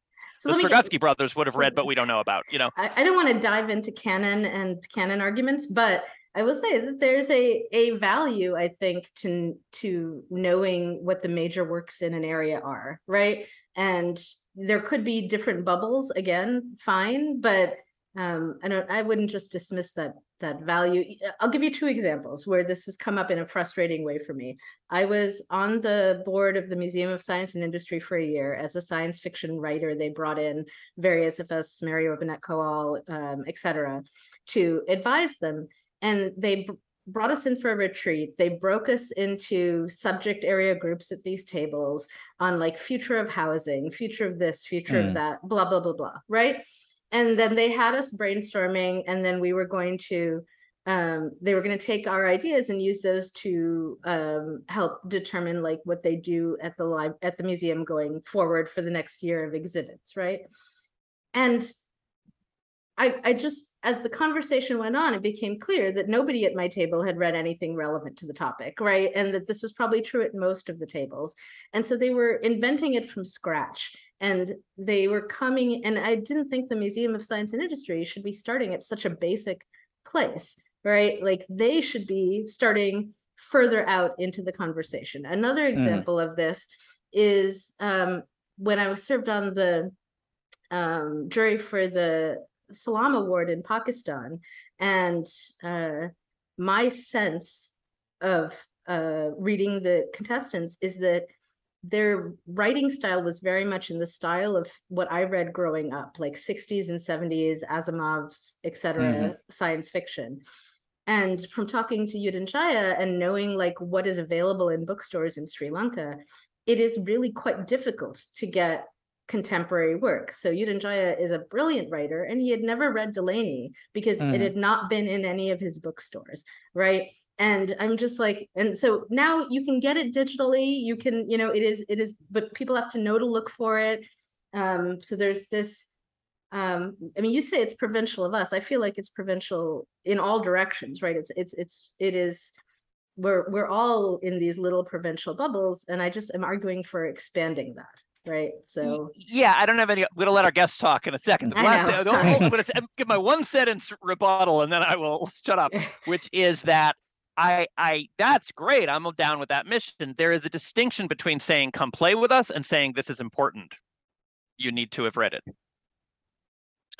the Strugatsky brothers would have read, but we don't know about. I don't want to dive into canon and canon arguments, but I will say that there's a value, I think, to knowing what the major works in an area are, right? And there could be different bubbles, again, fine, but I wouldn't just dismiss that value. I'll give you two examples where this has come up in a frustrating way for me. I was on the board of the Museum of Science and Industry for a year as a science fiction writer. They brought in various of us, Mario Binet-Coal, et cetera, to advise them. And they brought us in for a retreat. They broke us into subject area groups at these tables on like future of housing, future of this, future of that, blah, blah, blah, blah, right? And then they had us brainstorming, and then they were going to take our ideas and use those to help determine like what they do at the museum going forward for the next year of exhibits, right? And I just, as the conversation went on, it became clear that nobody at my table had read anything relevant to the topic, right? And that this was probably true at most of the tables. And so they were inventing it from scratch. And they were coming, and I didn't think the Museum of Science and Industry should be starting at such a basic place, right? Like they should be starting further out into the conversation. Another example of this is when I was served on the jury for the Salam Award in Pakistan, and my sense of reading the contestants is that their writing style was very much in the style of what I read growing up, like 60s and 70s, Asimov's, et cetera, science fiction. And from talking to Yudhanjaya and knowing like what is available in bookstores in Sri Lanka, it is really quite difficult to get contemporary work. So Yudhanjaya is a brilliant writer, and he had never read Delaney because it had not been in any of his bookstores, right? And I'm just like, and so now you can get it digitally, you can, it is, but people have to know to look for it. So there's this, I mean, you say it's provincial of us. I feel like it's provincial in all directions, right? We're all in these little provincial bubbles, and I just am arguing for expanding that. Right. So yeah, I don't have any. We're gonna let our guests talk in a second. I'm gonna give my one sentence rebuttal, and then I will shut up. Which is that that's great. I'm down with that mission. There is a distinction between saying "come play with us" and saying "this is important. You need to have read it."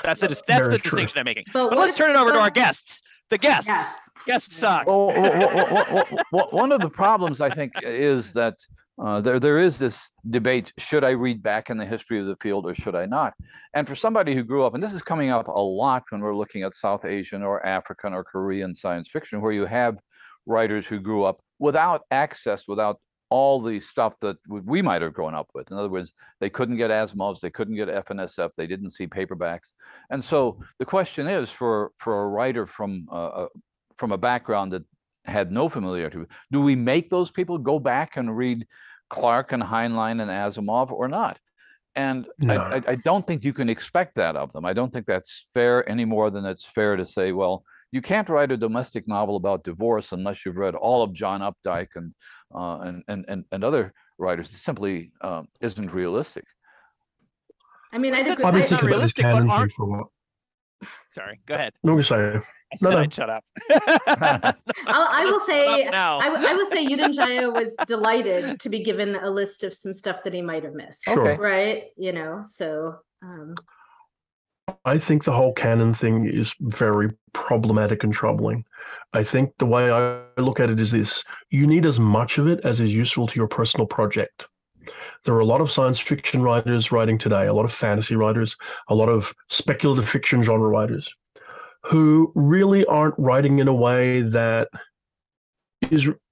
That's the distinction I'm making. But let's turn it over to our guests. The guests. Yes. Guests suck. One of the problems I think is that there is this debate: should I read back in the history of the field or should I not? And for somebody who grew up, and this is coming up a lot when we're looking at South Asian or African or Korean science fiction, where you have writers who grew up without access, without all the stuff that we might have grown up with. In other words, they couldn't get Asimov's, they couldn't get FNSF, they didn't see paperbacks. And so the question is, for a writer from a background that had no familiarity with, do we make those people go back and read Clark and Heinlein and Asimov or not? And no. I don't think you can expect that of them. I don't think that's fair any more than it's fair to say, well, you can't write a domestic novel about divorce unless you've read all of John Updike and other writers. It simply isn't realistic. I mean, I've been thinking about this canon thing for a while. Sorry, go ahead. No, sorry. No. Shut up. I will say, I will say Yudhanjaya was delighted to be given a list of some stuff that he might have missed. Sure. Right? So. I think the whole canon thing is very problematic and troubling. I think the way I look at it is this: you need as much of it as is useful to your personal project. There are a lot of science fiction writers writing today, a lot of fantasy writers, a lot of speculative fiction genre writers, who really aren't writing in a way that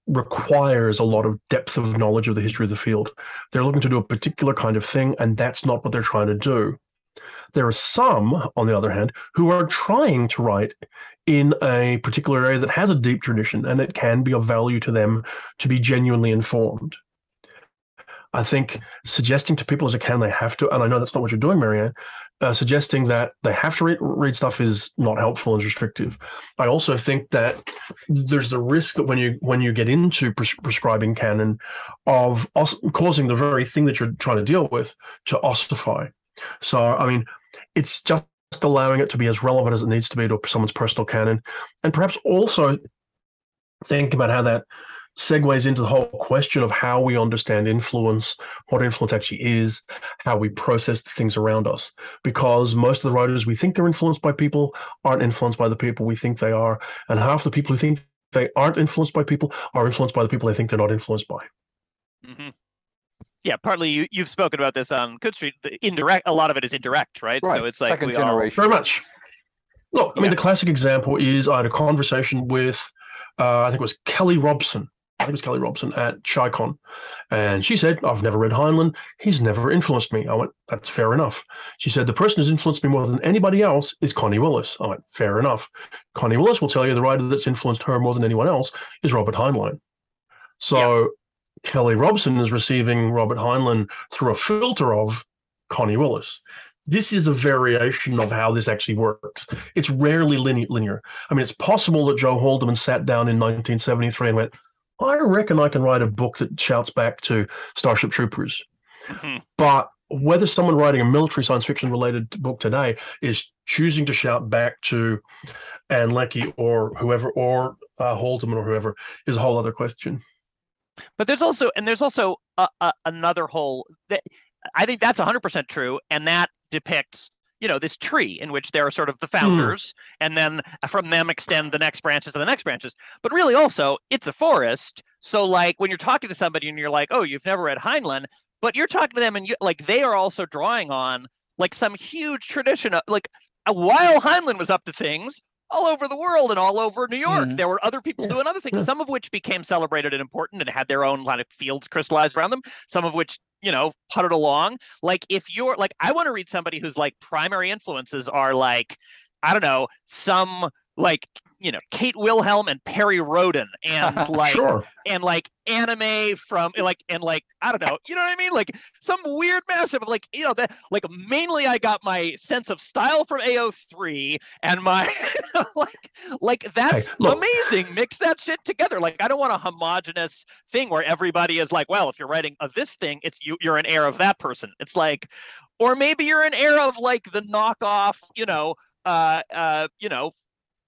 requires a lot of depth of knowledge of the history of the field. They're looking to do a particular kind of thing, and that's not what they're trying to do. There are some, on the other hand, who are trying to write in a particular area that has a deep tradition, and it can be of value to them to be genuinely informed. I think suggesting to people as a canon they have to, and I know that's not what you're doing, Marianne, suggesting that they have to read stuff is not helpful and restrictive. I also think that there's the risk that when you get into prescribing canon of causing the very thing that you're trying to deal with to ossify. So, I mean, it's just allowing it to be as relevant as it needs to be to someone's personal canon, and perhaps also think about how that segues into the whole question of how we understand influence, what influence actually is, how we process the things around us. Because most of the writers we think they're influenced by people aren't influenced by the people we think they are, and half the people who think they aren't influenced by people are influenced by the people they think they're not influenced by. Mm-hmm. Yeah, partly you've spoken about this on Coode Street. A lot of it is indirect, right? Right. So it's like second generation. Very much. Look, I mean, the classic example is I had a conversation with, I think it was Kelly Robson. I think it was Kelly Robson at ChiCon. And she said, I've never read Heinlein. He's never influenced me. I went, that's fair enough. She said, the person who's influenced me more than anybody else is Connie Willis. I went, fair enough. Connie Willis will tell you the writer that's influenced her more than anyone else is Robert Heinlein. So Kelly Robson is receiving Robert Heinlein through a filter of Connie Willis. This is a variation of how this actually works. It's rarely linear. I mean, it's possible that Joe Haldeman sat down in 1973 and went, I reckon I can write a book that shouts back to Starship Troopers. Mm-hmm. But whether someone writing a military science fiction related book today is choosing to shout back to Anne Leckie or whoever, or Haldeman or whoever, is a whole other question. But there's also another whole, I think that's 100% true, and that depicts this tree in which there are sort of the founders, and then from them extend the next branches to the next branches. But really also, it's a forest. So like when you're talking to somebody and you're like, oh, you've never read Heinlein, but you're talking to them and they are also drawing on like some huge tradition of while Heinlein was up to things all over the world and all over New York, there were other people doing other things, some of which became celebrated and important and had their own kind of fields crystallized around them, some of which puttered along. Like if you're like, I want to read somebody whose like primary influences are like, I don't know, some like, Kate Wilhelm and Perry Rhodan and like, and like anime from like, and like, I don't know, you know what I mean? Like some weird mashup of like, that like mainly I got my sense of style from AO3 and my like that's amazing. Mix that shit together. Like I don't want a homogenous thing where everybody is like, well, if you're writing of this thing, it's you're an heir of that person. It's like, or maybe you're an heir of like the knockoff,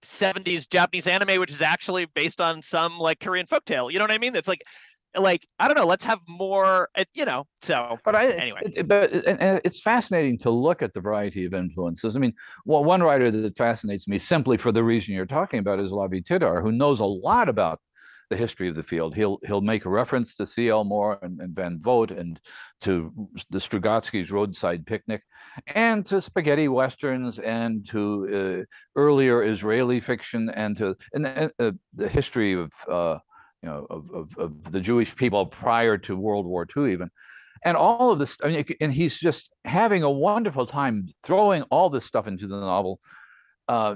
70s Japanese anime, which is actually based on some like Korean folktale. You know what I mean? It's like I don't know. Let's have more. So. But anyway, it's fascinating to look at the variety of influences. I mean, one writer that fascinates me simply for the reason you're talking about is Lavi Tidhar, who knows a lot about the history of the field. He'll make a reference to C.L. Moore and Van Vogt and to the Strugatsky's Roadside Picnic and to spaghetti westerns and to earlier Israeli fiction and to the history of the Jewish people prior to World War II even. And all of this, I mean, and he's just having a wonderful time throwing all this stuff into the novel,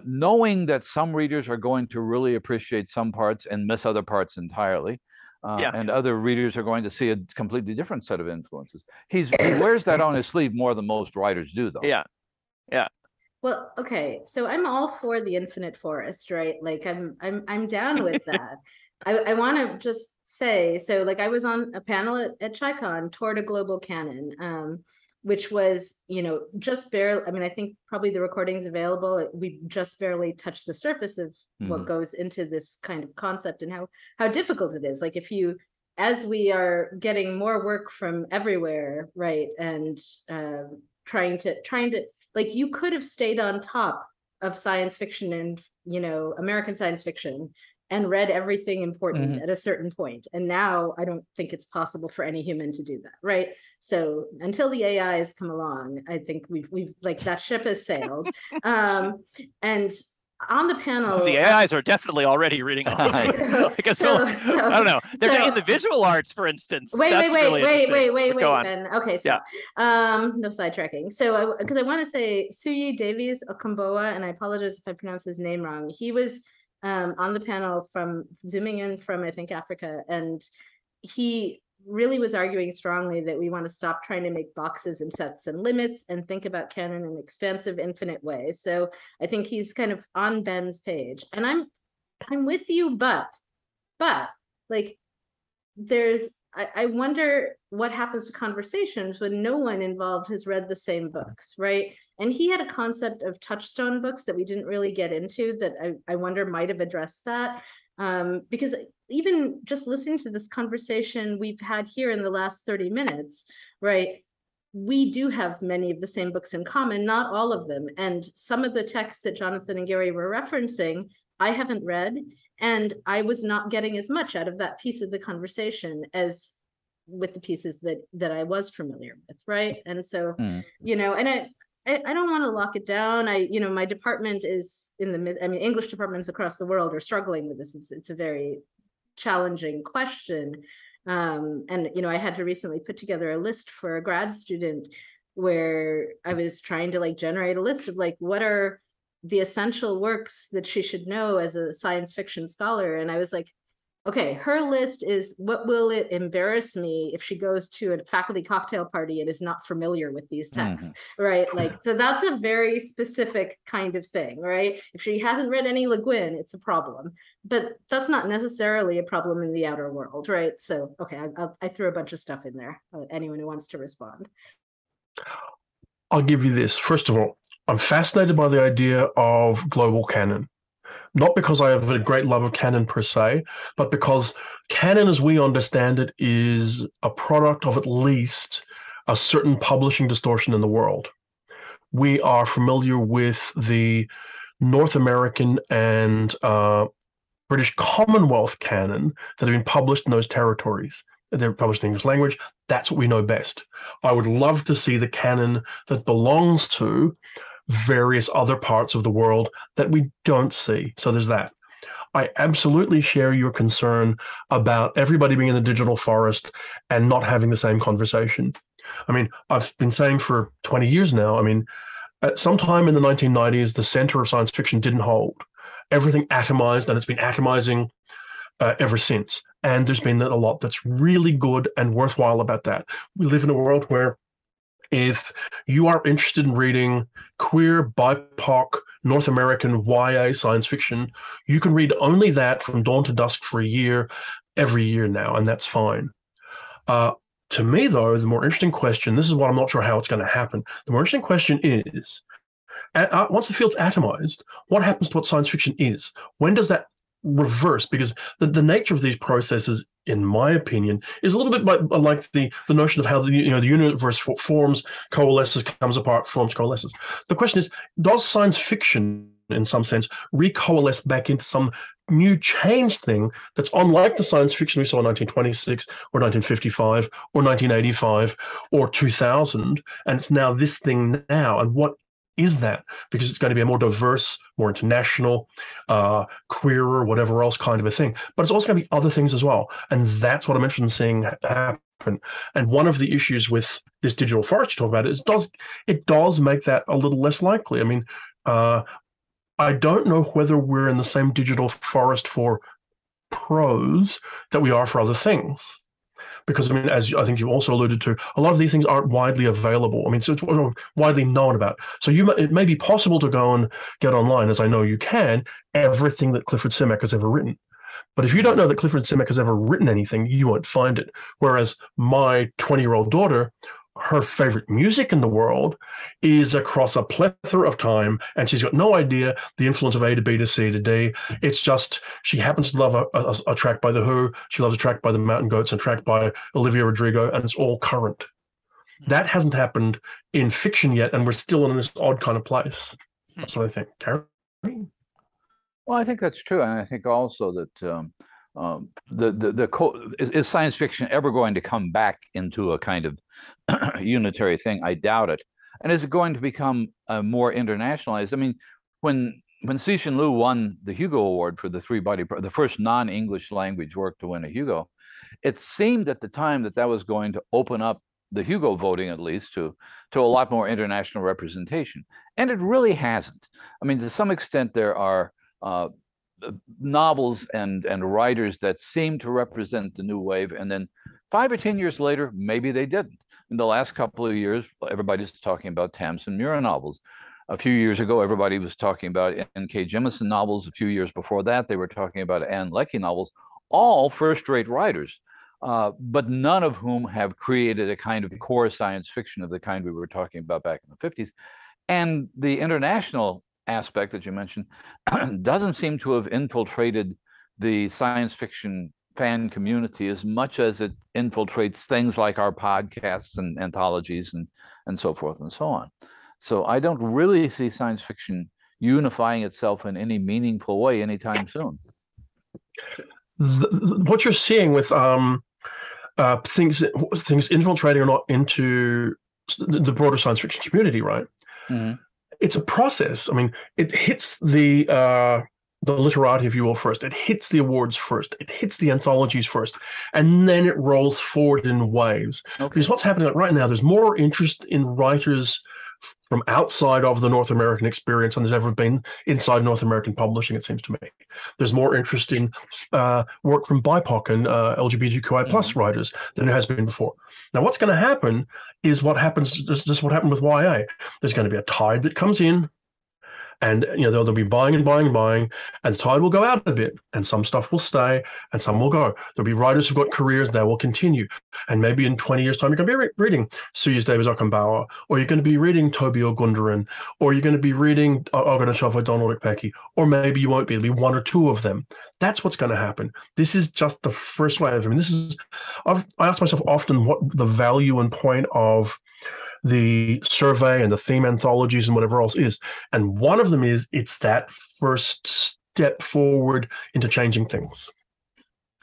knowing that some readers are going to really appreciate some parts and miss other parts entirely. And other readers are going to see a completely different set of influences. He wears that on his sleeve more than most writers do, though. Yeah. Well, okay, so I'm all for the infinite forest, right? Like I'm down with that. I want to just say, so like I was on a panel at ChiCon toward a global canon, which was, just barely, I mean, I think probably the recording's available. We just barely touched the surface of what goes into this kind of concept and how difficult it is. Like as we are getting more work from everywhere, right? And trying to, like, you could have stayed on top of science fiction and, American science fiction and read everything important at a certain point. And now I don't think it's possible for any human to do that, right? So until the AIs come along, I think we've like that ship has sailed. And on the panel, the AIs are definitely already reading. I don't know. They're in the visual arts, for instance. Wait. Go on. Then okay, so no sidetracking. So because I want to say Suyi Davies Okamboa, and I apologize if I pronounce his name wrong. He was on the panel from zooming in from, I think, Africa, and he really was arguing strongly that we want to stop trying to make boxes and sets and limits and think about canon in expansive, infinite ways. So I think he's kind of on Ben's page, and I'm with you, but like I wonder what happens to conversations when no one involved has read the same books, right? And he had a concept of touchstone books that we didn't really get into that I wonder might have addressed that. Because even just listening to this conversation we've had here in the last 30 minutes, right? We do have many of the same books in common, not all of them. And some of the texts that Jonathan and Gary were referencing, I haven't read, and I was not getting as much out of that piece of the conversation as with the pieces that I was familiar with, right? And so, you know, and I don't want to lock it down. My department is in the mid. I mean, English departments across the world are struggling with this. It's a very challenging question. And, you know, I had to recently put together a list for a grad student where I was trying to like generate a list of like, what are the essential works that she should know as a science fiction scholar. And I was like, okay, her list is what will it embarrass me if she goes to a faculty cocktail party and is not familiar with these texts, right? Like, so that's a very specific kind of thing, right? If she hasn't read any Le Guin, it's a problem, but that's not necessarily a problem in the outer world, right? So, okay, I threw a bunch of stuff in there. Anyone who wants to respond. I'll give you this. First of all, I'm fascinated by the idea of global canon. Not because I have a great love of canon per se, but because canon as we understand it is a product of at least a certain publishing distortion in the world. We are familiar with the North American and British Commonwealth canon that have been published in those territories. They're published in English language. That's what we know best. I would love to see the canon that belongs to various other parts of the world that we don't see. So there's that. I absolutely share your concern about everybody being in the digital forest and not having the same conversation. I mean, I've been saying for 20 years now, I mean, at some time in the 1990s, the center of science fiction didn't hold. Everything atomized, and it's been atomizing ever since. And there's been a lot that's really good and worthwhile about that. We live in a world where if you are interested in reading queer, BIPOC, North American YA science fiction, you can read only that from dawn to dusk for a year, every year now, and that's fine. To me, though, the more interesting question, this is what I'm not sure how it's going to happen. The more interesting question is, once the field's atomized, what happens to what science fiction is? When does that reverse? Because the nature of these processes, in my opinion, is a little bit like the notion of how the universe forms, coalesces, comes apart, forms, coalesces. The question is, does science fiction, in some sense, recoalesce back into some new changed thing that's unlike the science fiction we saw in 1926 or 1955 or 1985 or 2000, and it's now this thing now? And what is that? Because it's going to be a more diverse, more international, queerer, whatever else kind of a thing. But it's also going to be other things as well. And that's what I'm interested in seeing happen. And one of the issues with this digital forest you talk about is it does make that a little less likely. I mean, I don't know whether we're in the same digital forest for prose that we are for other things. Because, I mean, as I think you also alluded to, a lot of these things aren't widely available. I mean, so it's widely known about. So it may be possible to go and get online, as I know you can, everything that Clifford Simak has ever written. But if you don't know that Clifford Simak has ever written anything, you won't find it. Whereas my 20-year-old daughter, her favorite music in the world is across a plethora of time, and she's got no idea the influence of A to B to C to D. It's just she happens to love a track by The Who, she loves a track by the Mountain Goats and a track by Olivia Rodrigo, and it's all current. That hasn't happened in fiction yet, and we're still in this odd kind of place. That's what I think. Karen? Well, I think that's true, and I think also that is science fiction ever going to come back into a kind of unitary thing? I doubt it. And is it going to become more internationalized? I mean, when Cixin Liu won the Hugo Award for the the first non-English language work to win a Hugo, it seemed at the time that was going to open up the Hugo voting, at least, to a lot more international representation. And it really hasn't. I mean, to some extent, there are novels and writers that seem to represent the new wave, and then 5 or 10 years later, maybe they didn't. In the last couple of years, everybody's talking about Tamsin Muir novels. A few years ago, everybody was talking about N.K. Jemisin novels. A few years before that, they were talking about Anne Leckie novels, all first-rate writers, but none of whom have created a kind of core science fiction of the kind we were talking about back in the 50s. And the international aspect that you mentioned doesn't seem to have infiltrated the science fiction fan community as much as it infiltrates things like our podcasts and anthologies and so forth and so on. So I don't really see science fiction unifying itself in any meaningful way anytime soon. What you're seeing with things infiltrating or not into the broader science fiction community, right? Mm-hmm. It's a process. I mean, it hits the literati, if you will, first. It hits the awards first. It hits the anthologies first, and then it rolls forward in waves. Okay. Because what's happening right now, there's more interest in writers from outside of the North American experience than there's ever been inside North American publishing, it seems to me. There's more interest in work from BIPOC and LGBTQI plus writers than there has been before. Now, what's going to happen is what happens. This is what happened with YA. There's going to be a tide that comes in, and they'll be buying and buying and buying, and the tide will go out a bit, and some stuff will stay, and some will go. There'll be writers who've got careers that will continue, and maybe in 20 years' time, you're going to be reading Suyas Davis Okunbawa, or you're going to be reading Toby Ogundaran, or you're going to be reading Ogunachova Donald Ikpeki, or maybe you won't be. It'll be one or two of them. That's what's going to happen. This is just the first wave. I mean, I ask myself often what the value and point of the survey and the theme anthologies and whatever else is. And one of them is it's that first step forward into changing things.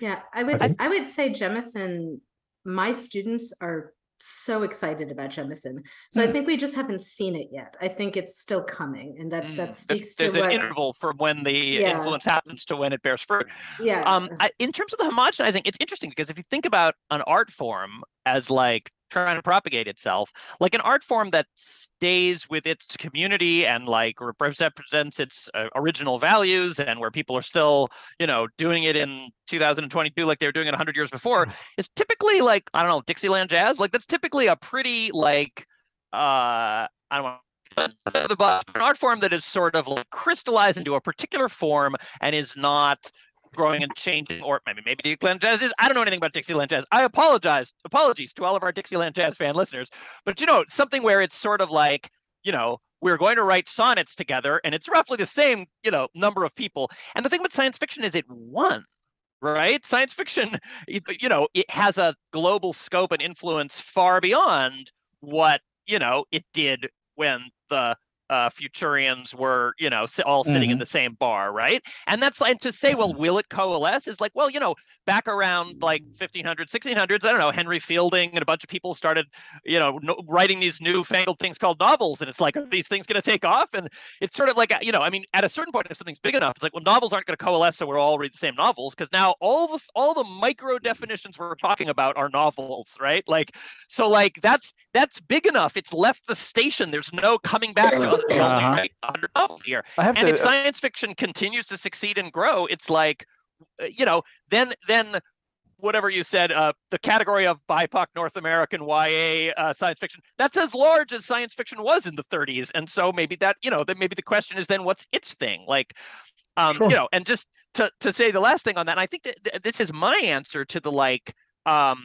Yeah, I would say Jemisin, my students are so excited about Jemisin. So I think we just haven't seen it yet. I think it's still coming, and that speaks to there's an interval from when the influence happens to when it bears fruit. Yeah. In terms of the homogenizing, it's interesting because if you think about an art form as like trying to propagate itself, like an art form that stays with its community and like represents its original values, and where people are still, doing it in 2022 like they were doing it 100 years before, is typically like, I don't know, Dixieland jazz. Like that's typically a pretty like I don't know, an art form that is sort of like crystallized into a particular form and is not growing and changing, or maybe Dixieland jazz is. I don't know anything about Dixieland jazz. Apologies to all of our Dixieland jazz fan listeners, but something where it's sort of like, we're going to write sonnets together, and it's roughly the same, number of people. And the thing with science fiction is it won, right? Science fiction, it has a global scope and influence far beyond what, it did when the Futurians were, all sitting in the same bar, right? And that's like to say, well, will it coalesce? Is like, well, back around like 1500s, 1600s, I don't know, Henry Fielding and a bunch of people started, writing these newfangled things called novels, and it's like, are these things going to take off? And it's sort of like, at a certain point, if something's big enough, it's like, well, novels aren't going to coalesce, so we'll all read the same novels, because now all the micro definitions we're talking about are novels, right? Like, so like that's big enough. It's left the station. There's no coming back to us. We only write 100 novels here. If science fiction continues to succeed and grow, it's like, then whatever you said, the category of BIPOC North American YA science fiction, that's as large as science fiction was in the 30s. And so maybe that, then maybe the question is then what's its thing? Like, Sure. And just to say the last thing on that, and I think that this is my answer to the like, well,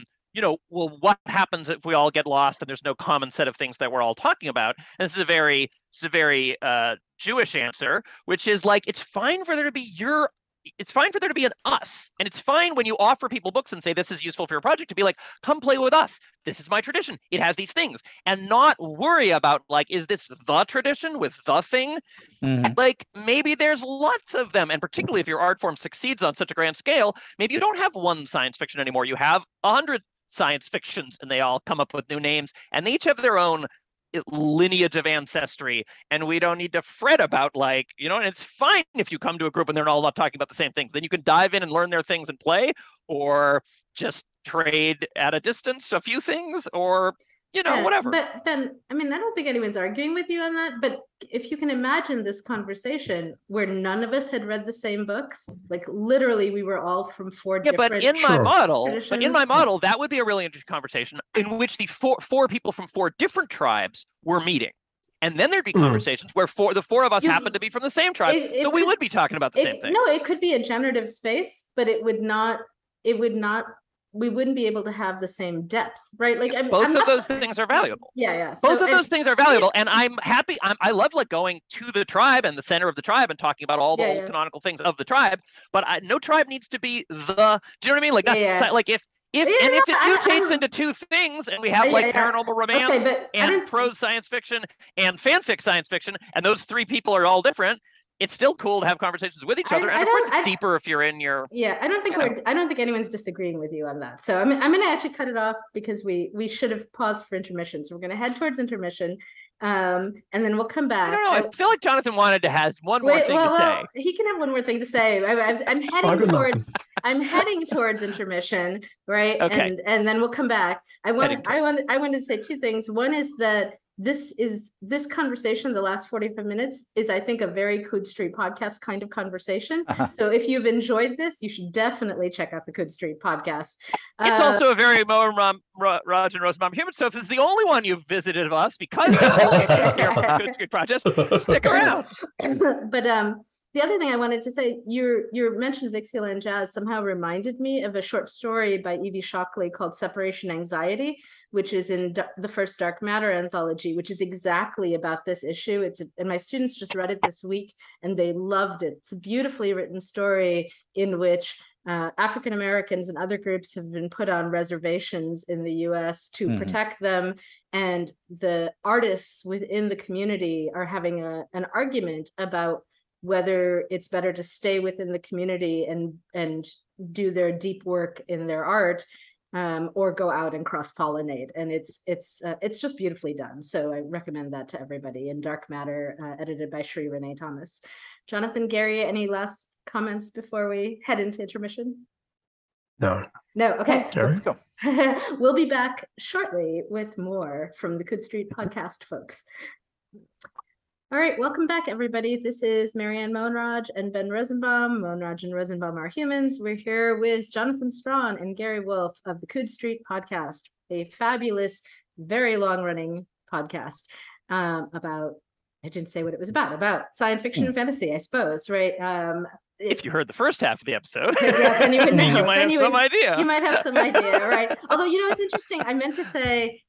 what happens if we all get lost and there's no common set of things that we're all talking about? And this is a very Jewish answer, which is like, it's fine for there to be an us. And it's fine when you offer people books and say, this is useful for your project, to be like, come play with us. This is my tradition. It has these things. And not worry about like, is this the tradition with the thing? Like, maybe there's lots of them. And particularly if your art form succeeds on such a grand scale, maybe you don't have one science fiction anymore. You have 100 science fictions, and they all come up with new names, and they each have their own lineage of ancestry, and we don't need to fret about like, and it's fine if you come to a group and they're all not talking about the same things. Then you can dive in and learn their things and play, or just trade at a distance a few things, or whatever. But Ben, I mean, I don't think anyone's arguing with you on that, but if you can imagine this conversation where none of us had read the same books, like literally we were all from four different but in my traditions. model, that would be a really interesting conversation in which the four people from four different tribes were meeting. And then there'd be conversations where the four of us happen to be from the same tribe. So we would be talking about the same thing. No, it could be a generative space, but we wouldn't be able to have the same depth, right? Like both of those things are valuable. Yeah. Both of those things are valuable. And I'm happy. I love like going to the tribe and the center of the tribe and talking about all the old canonical things of the tribe. But no tribe needs to be do you know what I mean? Like, like if it mutates into two things and we have paranormal romance and prose science fiction and fanfic science fiction, and those three people are all different, it's still cool to have conversations with each other. And of course it's deeper if you're in your I don't think anyone's disagreeing with you on that. So I'm gonna actually cut it off because we should have paused for intermission. So we're gonna head towards intermission. And then we'll come back. I feel like Jonathan wanted to have one more thing to say. He can have one more thing to say. I'm heading towards intermission, right? Okay. And then we'll come back. I wanted to say two things. One is that this conversation, the last 45 minutes, is I think a very Coode Street Podcast kind of conversation. So if you've enjoyed this, you should definitely check out the Coode Street Podcast. It's also a very Raj and Rosenbaum human. So if it's the only one you've visited us because you're here for the Coode Street Podcast, stick around. But the other thing I wanted to say, your mention of Dixieland jazz somehow reminded me of a short story by Evie Shockley called Separation Anxiety, which is in the first Dark Matter anthology, which is exactly about this issue. And my students just read it this week and they loved it. It's a beautifully written story in which African Americans and other groups have been put on reservations in the US to protect them. And the artists within the community are having an argument about whether it's better to stay within the community and do their deep work in their art, or go out and cross-pollinate. And it's just beautifully done. So I recommend that to everybody. In Dark Matter, edited by Sri Renee Thomas. Jonathan, Gary, any last comments before we head into intermission? No. Okay. Let's go. We'll be back shortly with more from the Coode Street Podcast, folks. All right, welcome back, everybody. This is Marianne Moenraj and Ben Rosenbaum. Moenraj and Rosenbaum are humans. We're here with Jonathan Strahan and Gary Wolfe of the Coode Street Podcast, a fabulous, very long-running podcast about, I didn't say what it was about science fiction and fantasy, I suppose, right? If you heard the first half of the episode, then you would know. You might have some idea. You might have some idea, right? Although, it's interesting. I meant to say,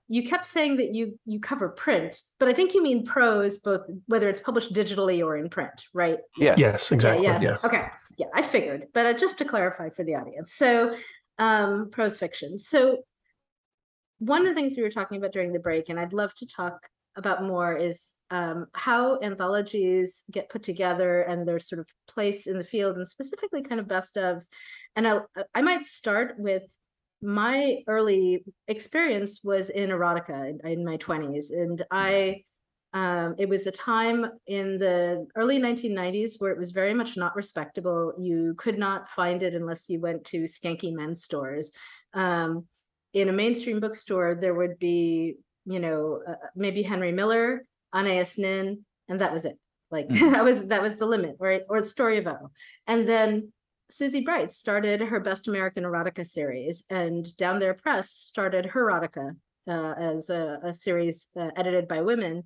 you kept saying that you cover print, but I think you mean prose, both whether it's published digitally or in print, right? Yes. Yes, exactly. Yeah. Okay. Yeah, I figured, but just to clarify for the audience. So, prose fiction. So, one of the things we were talking about during the break, and I'd love to talk about more, is how anthologies get put together and their sort of place in the field, and specifically kind of best ofs. And I might start with my early experience was in erotica in my 20s, and it was a time in the early 1990s where it was very much not respectable. You could not find it unless you went to skanky men's stores. In a mainstream bookstore, there would be, maybe Henry Miller, Anais Nin, and that was it. Like that was the limit, right? Or the Story of O. And then Susie Bright started her Best American Erotica series, and Down There Press started her erotica as a series edited by women.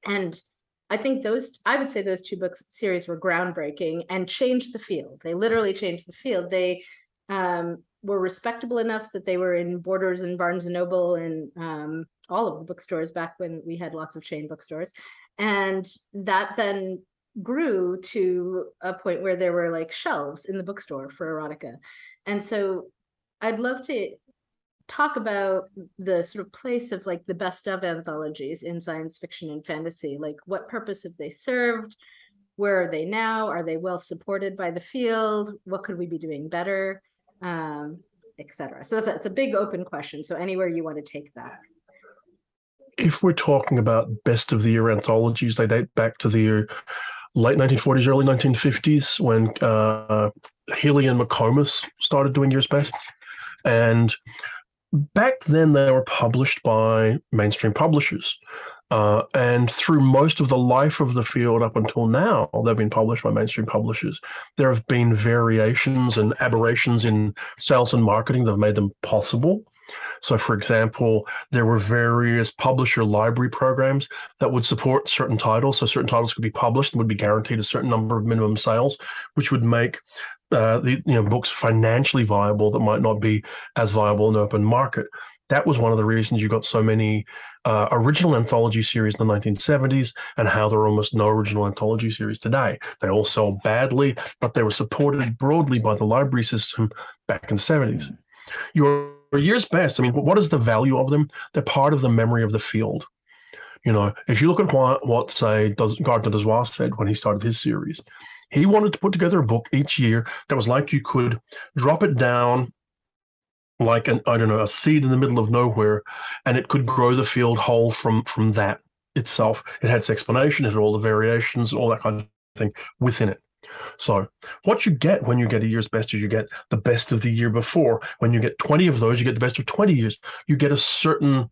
And I think I would say those two books series were groundbreaking and changed the field. They literally changed the field. They were respectable enough that they were in Borders and Barnes and Noble and all of the bookstores back when we had lots of chain bookstores. And that then grew to a point where there were like shelves in the bookstore for erotica. And so I'd love to talk about the sort of place of like the best of anthologies in science fiction and fantasy. Like, what purpose have they served? Where are they now? Are they well supported by the field? What could we be doing better? Etc. So it's a big open question. So anywhere you want to take that. If we're talking about best of the year anthologies, they date back to the late 1940s, early 1950s, when Healy and McComas started doing year's bests. And back then they were published by mainstream publishers. And through most of the life of the field up until now, they've been published by mainstream publishers. There have been variations and aberrations in sales and marketing that have made them possible. So, for example, there were various publisher library programs that would support certain titles. So certain titles could be published and would be guaranteed a certain number of minimum sales, which would make the books financially viable that might not be as viable in the open market. That was one of the reasons you got so many original anthology series in the 1970s, and how there are almost no original anthology series today. They all sell badly, but they were supported broadly by the library system back in the 70s. Your year's best, I mean, what is the value of them? They're part of the memory of the field. If you look at what say, Gardner Dozois said when he started his series, he wanted to put together a book each year that was like you could drop it down like a seed in the middle of nowhere, and it could grow the field whole from that itself. It had its explanation, it had all the variations, all that kind of thing within it. So what you get when you get a year's best is you get the best of the year before. When you get 20 of those, you get the best of 20 years. You get a certain,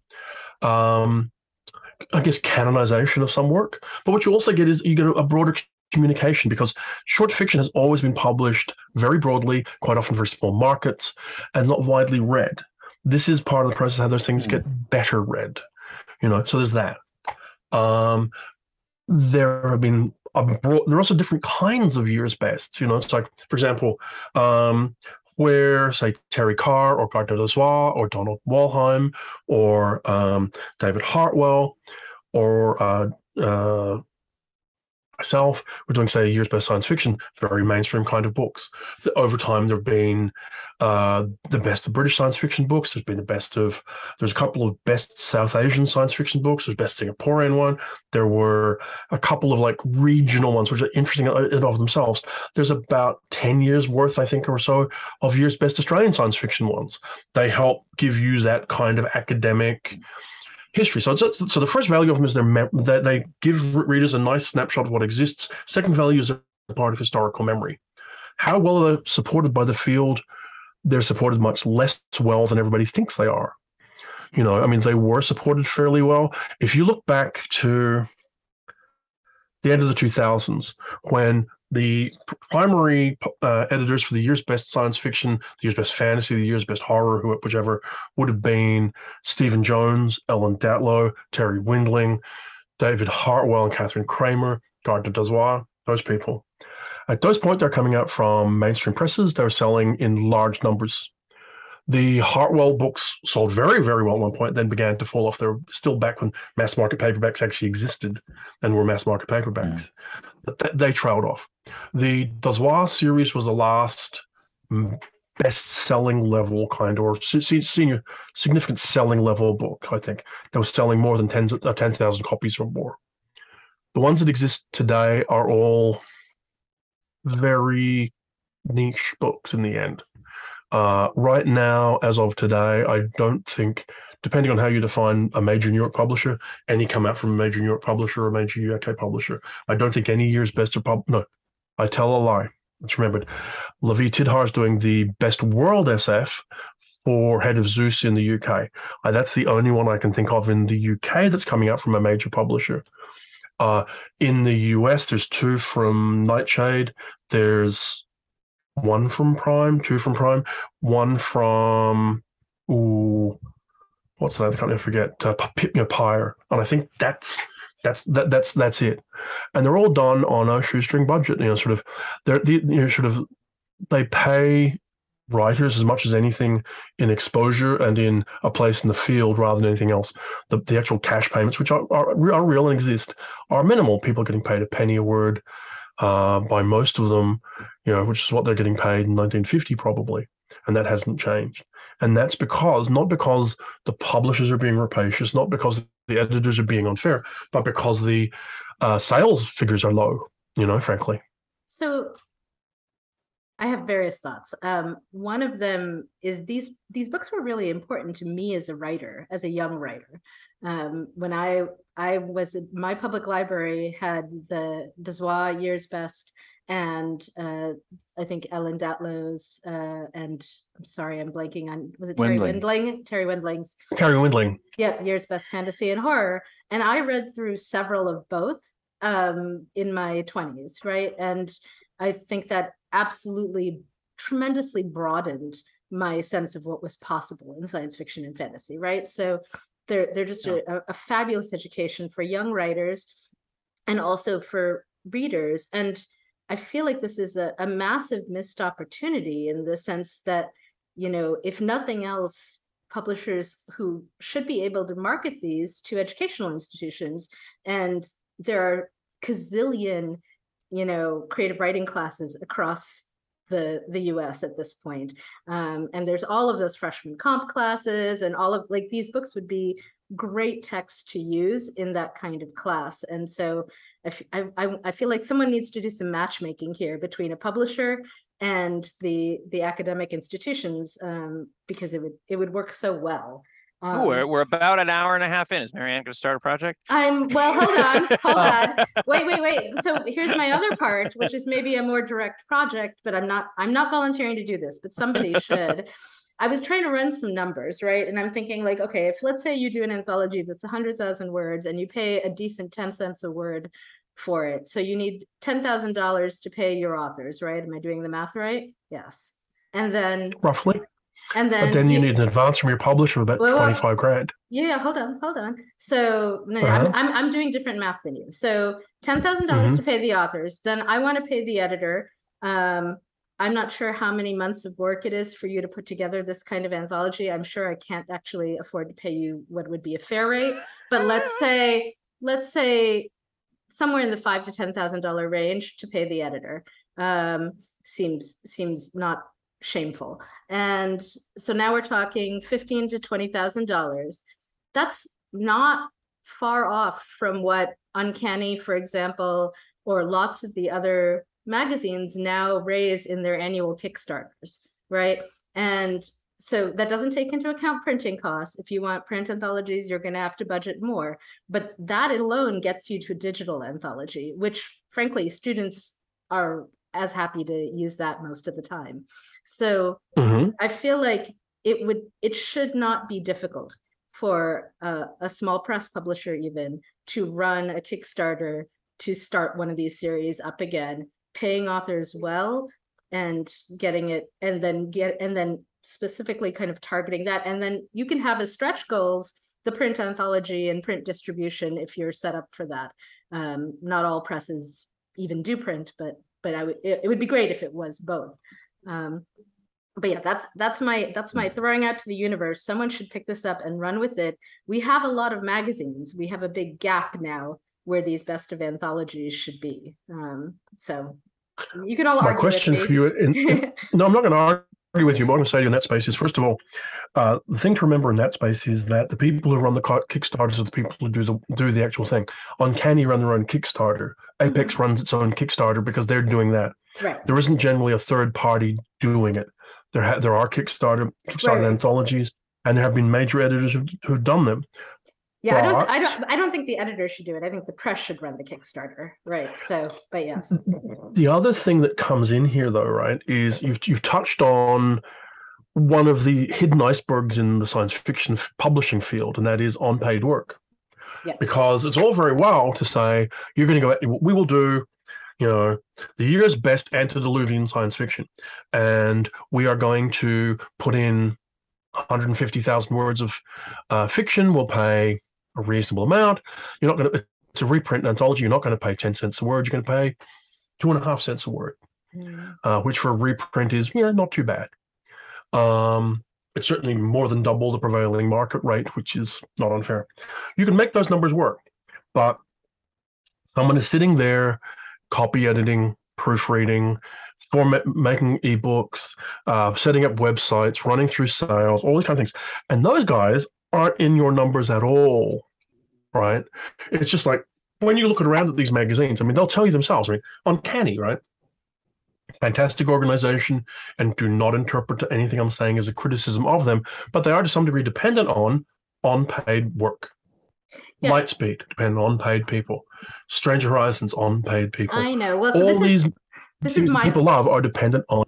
canonization of some work. But what you also get is you get a broader communication, because short fiction has always been published very broadly, quite often for small markets, and not widely read. This is part of the process how those things get better read. So there's that. There have been there are also different kinds of year's bests. It's like, for example, where, say, Terry Carr or Gardner Dozois or Donald Wollheim or David Hartwell or myself, we're doing, say, a year's best science fiction, very mainstream kind of books. Over time, there have been the best of British science fiction books. There's a couple of best South Asian science fiction books. There's best Singaporean one. There were a couple of like regional ones, which are interesting in of themselves. There's about 10 years worth, I think, or so of year's best Australian science fiction ones. They help give you that kind of academic history. So the first value of them is that they give readers a nice snapshot of what exists. Second value is a part of historical memory. How well are they supported by the field? They're supported much less well than everybody thinks they are. They were supported fairly well. If you look back to the end of the 2000s, when the primary editors for the year's best science fiction, the year's best fantasy, the year's best horror, whichever, would have been Stephen Jones, Ellen Datlow, Terry Windling, David Hartwell and Catherine Kramer, Gardner Dozois, those people. At those points, they're coming out from mainstream presses. They're selling in large numbers. The Hartwell books sold very, very well at one point, then began to fall off. They're still back when mass market paperbacks actually existed and were mass market paperbacks. But they trailed off. The Dozois series was the last best-selling level kind, or senior significant selling level book, I think, that was selling more than 10,000 copies or more. The ones that exist today are all very niche books in the end. Right now, as of today, I don't think, depending on how you define a major New York publisher, any come out from a major New York publisher or a major UK publisher. I don't think any year's best no, I tell a lie. Let's remember, Levi Tidhar is doing the best world SF for Head of Zeus in the UK. That's the only one I can think of in the UK that's coming out from a major publisher. In the US, there's two from Nightshade. There's one from Prime, two from Prime, one from what's that? I can't even forget. Pyre, and I think that's it. And they're all done on a shoestring budget. They pay writers as much as anything in exposure and in a place in the field rather than anything else. The actual cash payments, which are real and exist, are minimal. People are getting paid a penny a word by most of them, which is what they're getting paid in 1950 probably, and that hasn't changed. And that's not because the publishers are being rapacious, not because the editors are being unfair, but because the sales figures are low, frankly. So I have various thoughts. One of them is these books were really important to me as a writer, as a young writer. When I was, my public library had the Dozois Year's Best and I think Ellen Datlow's and I'm sorry, I'm blanking on, was it Terry Windling? Terry Windling's. Terry Windling. Yeah, Year's Best Fantasy and Horror. And I read through several of both in my 20s, right? And I think that absolutely tremendously broadened my sense of what was possible in science fiction and fantasy, right? So they're just a fabulous education for young writers and also for readers. And I feel like this is a massive missed opportunity in the sense that, you know, if nothing else, publishers who should be able to market these to educational institutions, and there are gazillion, you know, creative writing classes across the US at this point. And there's all of those freshman comp classes and all of, like, these books would be great text to use in that kind of class. And so I feel like someone needs to do some matchmaking here between a publisher and the academic institutions, because it would work so well. We're about an hour and a half in. Is Marianne going to start a project? Well, hold on. Wait. So here's my other part, which is maybe a more direct project, but I'm not volunteering to do this, but somebody should. I was trying to run some numbers, right? And I'm thinking, like, okay, if let's say you do an anthology that's 100,000 words and you pay a decent 10 cents a word for it. So you need $10,000 to pay your authors, right? Am I doing the math right? Yes. And then roughly. And then, but then you need an advance from your publisher of about 25 grand. Yeah, hold on. So no, I'm doing different math than you. So $10,000 to pay the authors. Then I want to pay the editor. I'm not sure how many months of work it is for you to put together this kind of anthology. I'm sure I can't actually afford to pay you what would be a fair rate. But let's say somewhere in the $5,000 to $10,000 range to pay the editor. Seems not shameful. And so now we're talking $15,000 to $20,000. That's not far off from what Uncanny, for example, or lots of the other magazines now raise in their annual Kickstarters, right? And so that doesn't take into account printing costs. If you want print anthologies, you're going to have to budget more. But that alone gets you to a digital anthology, which frankly, students are as happy to use that most of the time. So I feel like it should not be difficult for a small press publisher even to run a Kickstarter to start one of these series up again, paying authors well and getting it, and then specifically kind of targeting that. And then you can have as stretch goals the print anthology and print distribution if you're set up for that. Not all presses even do print, but it would be great if it was both. But yeah, that's my throwing out to the universe. Someone should pick this up and run with it. We have a lot of magazines. We have a big gap now where these best of anthologies should be. So you can all argue. My question for you, no, I'm not going to argue with you. What I'm going to say to you in that space is, first of all, the thing to remember in that space is that the people who run the Kickstarters are the people who do the actual thing. Uncanny run their own Kickstarter. Apex runs its own Kickstarter because they're doing that. Right. There isn't generally a third party doing it. There are Kickstarter anthologies, and there have been major editors who've done them. Yeah, I don't think the editor should do it. I think the press should run the Kickstarter, right? So, but yes. The other thing that comes in here, though, right, is you've touched on one of the hidden icebergs in the science fiction publishing field, and that is unpaid work. Yeah. Because it's all very well to say you're going to go. We will do, the year's best antediluvian science fiction, and we are going to put in 150,000 words of fiction. We'll pay a reasonable amount. You're not going to, it's a reprint anthology. You're not going to pay 10 cents a word. You're going to pay 2.5 cents a word, which for a reprint is, not too bad. It's certainly more than double the prevailing market rate, which is not unfair. You can make those numbers work, but someone is sitting there, copy editing, proofreading, making ebooks, setting up websites, running through sales, all these kind of things. And those guys aren't in your numbers at all, right? It's just like when you look around at these magazines, they'll tell you themselves, Uncanny, right? Fantastic organization, and do not interpret anything I'm saying as a criticism of them, but they are to some degree dependent on unpaid work. Yeah. Lightspeed, dependent on paid people. Stranger Horizons, on paid people. I know. Well, so This things is that my people love are dependent on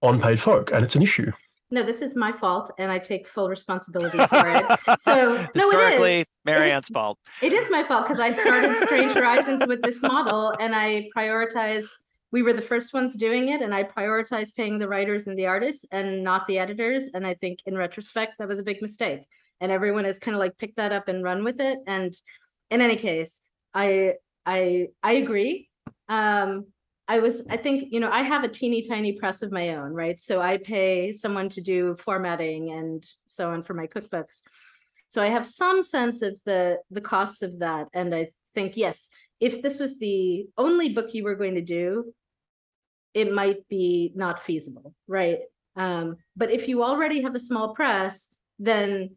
unpaid folk, and it's an issue. No, this is my fault, and I take full responsibility for it. So no, it Historically, is. Marianne's fault. It is my fault because I started Strange Horizons with this model, and I prioritize. We were the first ones doing it, and I prioritize paying the writers and the artists, and not the editors. And I think, in retrospect, that was a big mistake. And everyone has kind of like picked that up and run with it. And in any case, I agree. I think, I have a teeny tiny press of my own, right? So I pay someone to do formatting and so on for my cookbooks. So I have some sense of the costs of that. And I think, yes, if this was the only book you were going to do, it might be not feasible, right? But if you already have a small press, then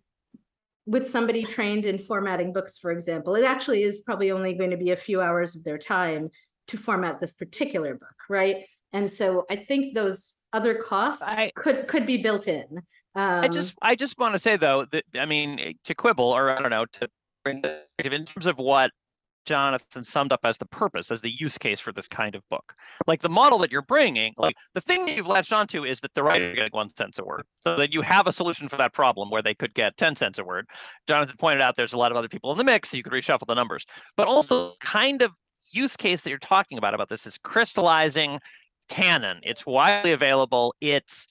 with somebody trained in formatting books, for example, it actually is probably only going to be a few hours of their time to format this particular book, right? And so I think those other costs could be built in. I just want to say though that, I mean, to quibble, or I don't know, to bring this in terms of what Jonathan summed up as the purpose, as the use case for this kind of book. Like the model that you're bringing, like the thing that you've latched onto is that the writer getting 1 cent a word, so that you have a solution for that problem where they could get 10 cents a word. Jonathan pointed out there's a lot of other people in the mix, so you could reshuffle the numbers. But also kind of use case that you're talking about this is crystallizing canon. It's widely available. It's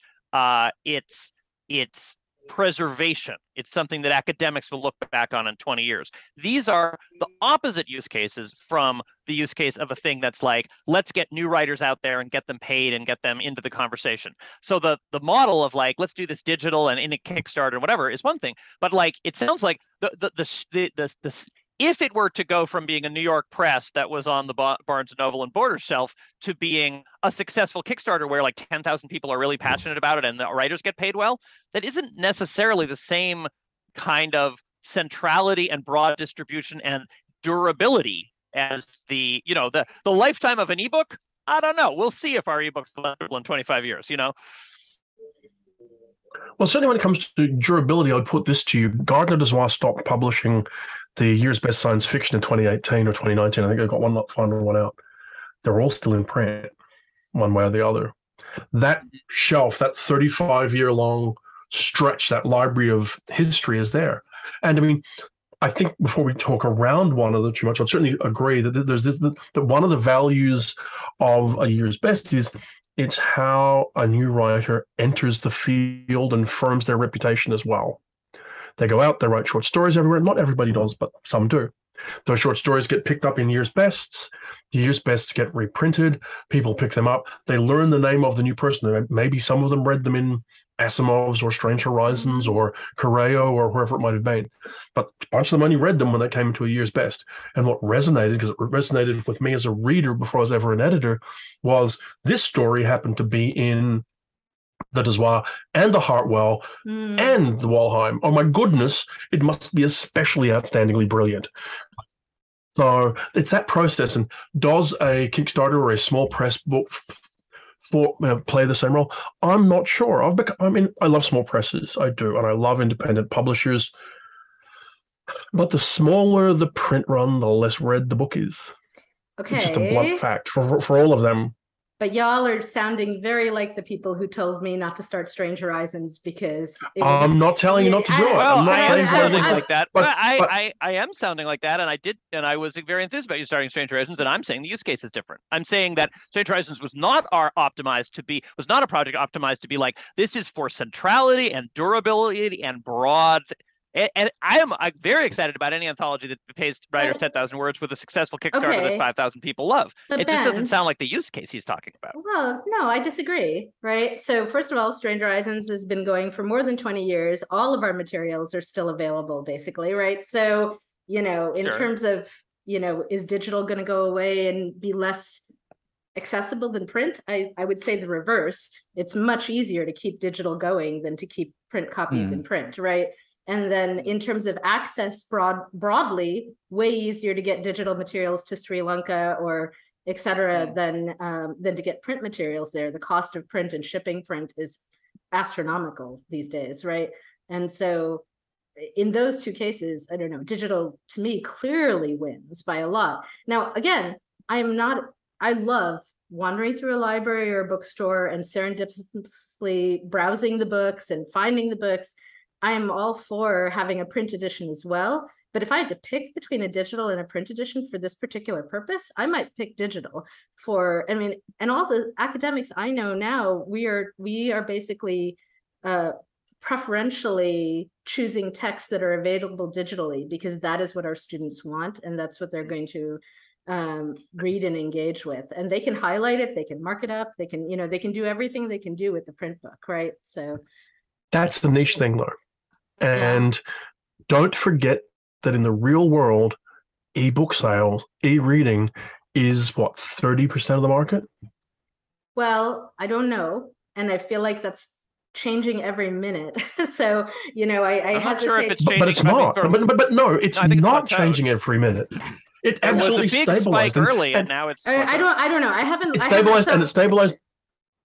preservation. It's something that academics will look back on in 20 years. These are the opposite use cases from the use case of a thing that's like, let's get new writers out there and get them paid and get them into the conversation. So the model of like, let's do this digital and in a Kickstarter and whatever is one thing, but like, it sounds like the if it were to go from being a New York press that was on the Barnes & Noble and Borders shelf to being a successful Kickstarter where like 10,000 people are really passionate about it and the writers get paid well, that isn't necessarily the same kind of centrality and broad distribution and durability as the lifetime of an ebook. I don't know. We'll see if our ebooks will in 25 years, Well, certainly when it comes to durability, I'd put this to you. Gardner Dozois stopped publishing the year's best science fiction in 2018 or 2019. I think I got one final one out. They're all still in print, one way or the other. That shelf, that 35-year-long stretch, that library of history is there. And I mean, I think before we talk around one another too much, I'd certainly agree that there's this, that one of the values of a year's best is it's how a new writer enters the field and firms their reputation as well. They go out, they write short stories everywhere. Not everybody does, but some do. Those short stories get picked up in year's bests. The year's bests get reprinted. People pick them up. They learn the name of the new person. Maybe some of them read them in Asimov's or Strange Horizons or Correo or wherever it might have been. But a bunch of them only read them when they came into a year's best. And what resonated, because it resonated with me as a reader before I was ever an editor, was this story happened to be in the Dozois and the Hartwell and the Walheim. Oh my goodness, it must be especially outstandingly brilliant. So it's that process. And does a Kickstarter or a small press book play the same role? I'm not sure. I love small presses. I do. And I love independent publishers. But the smaller the print run, the less read the book is. Okay. It's just a blunt fact for all of them. But y'all are sounding very like the people who told me not to start Strange Horizons because I'm not telling you not to do it. Well, I'm not I saying am sounding like that. But I am sounding like that, and I was very enthused about you starting Strange Horizons, and I'm saying the use case is different. I'm saying that Strange Horizons was not a project optimized to be like, this is for centrality and durability and broad. And I'm very excited about any anthology that pays writers 10,000 words with a successful Kickstarter that 5,000 people love. But it just doesn't sound like the use case he's talking about. Well, no, I disagree, right? So first of all, Strange Horizons has been going for more than 20 years. All of our materials are still available, basically, right? So, in terms of, is digital going to go away and be less accessible than print? I would say the reverse. It's much easier to keep digital going than to keep print copies in print, right? And then in terms of access broadly, way easier to get digital materials to Sri Lanka or et cetera than to get print materials there. The cost of print and shipping print is astronomical these days, right? And so in those two cases, I don't know, digital to me clearly wins by a lot. Now, again, I love wandering through a library or a bookstore and serendipitously browsing the books and finding the books, I am all for having a print edition as well. But if I had to pick between a digital and a print edition for this particular purpose, I might pick digital and all the academics I know now, we are basically preferentially choosing texts that are available digitally, because that is what our students want, and that's what they're going to read and engage with. And they can highlight it, they can mark it up, they can do everything they can do with the print book, right? So that's the niche thing, though. And don't forget that in the real world, ebook sales, e-reading is what, 30% of the market? Well, I don't know. And I feel like that's changing every minute. So, I I'm not hesitate. sure if it's changing. But it's not. But no, it's not changing every minute. It absolutely stabilized. Spike early, and now it's. I don't know. I haven't. It stabilized, and it stabilized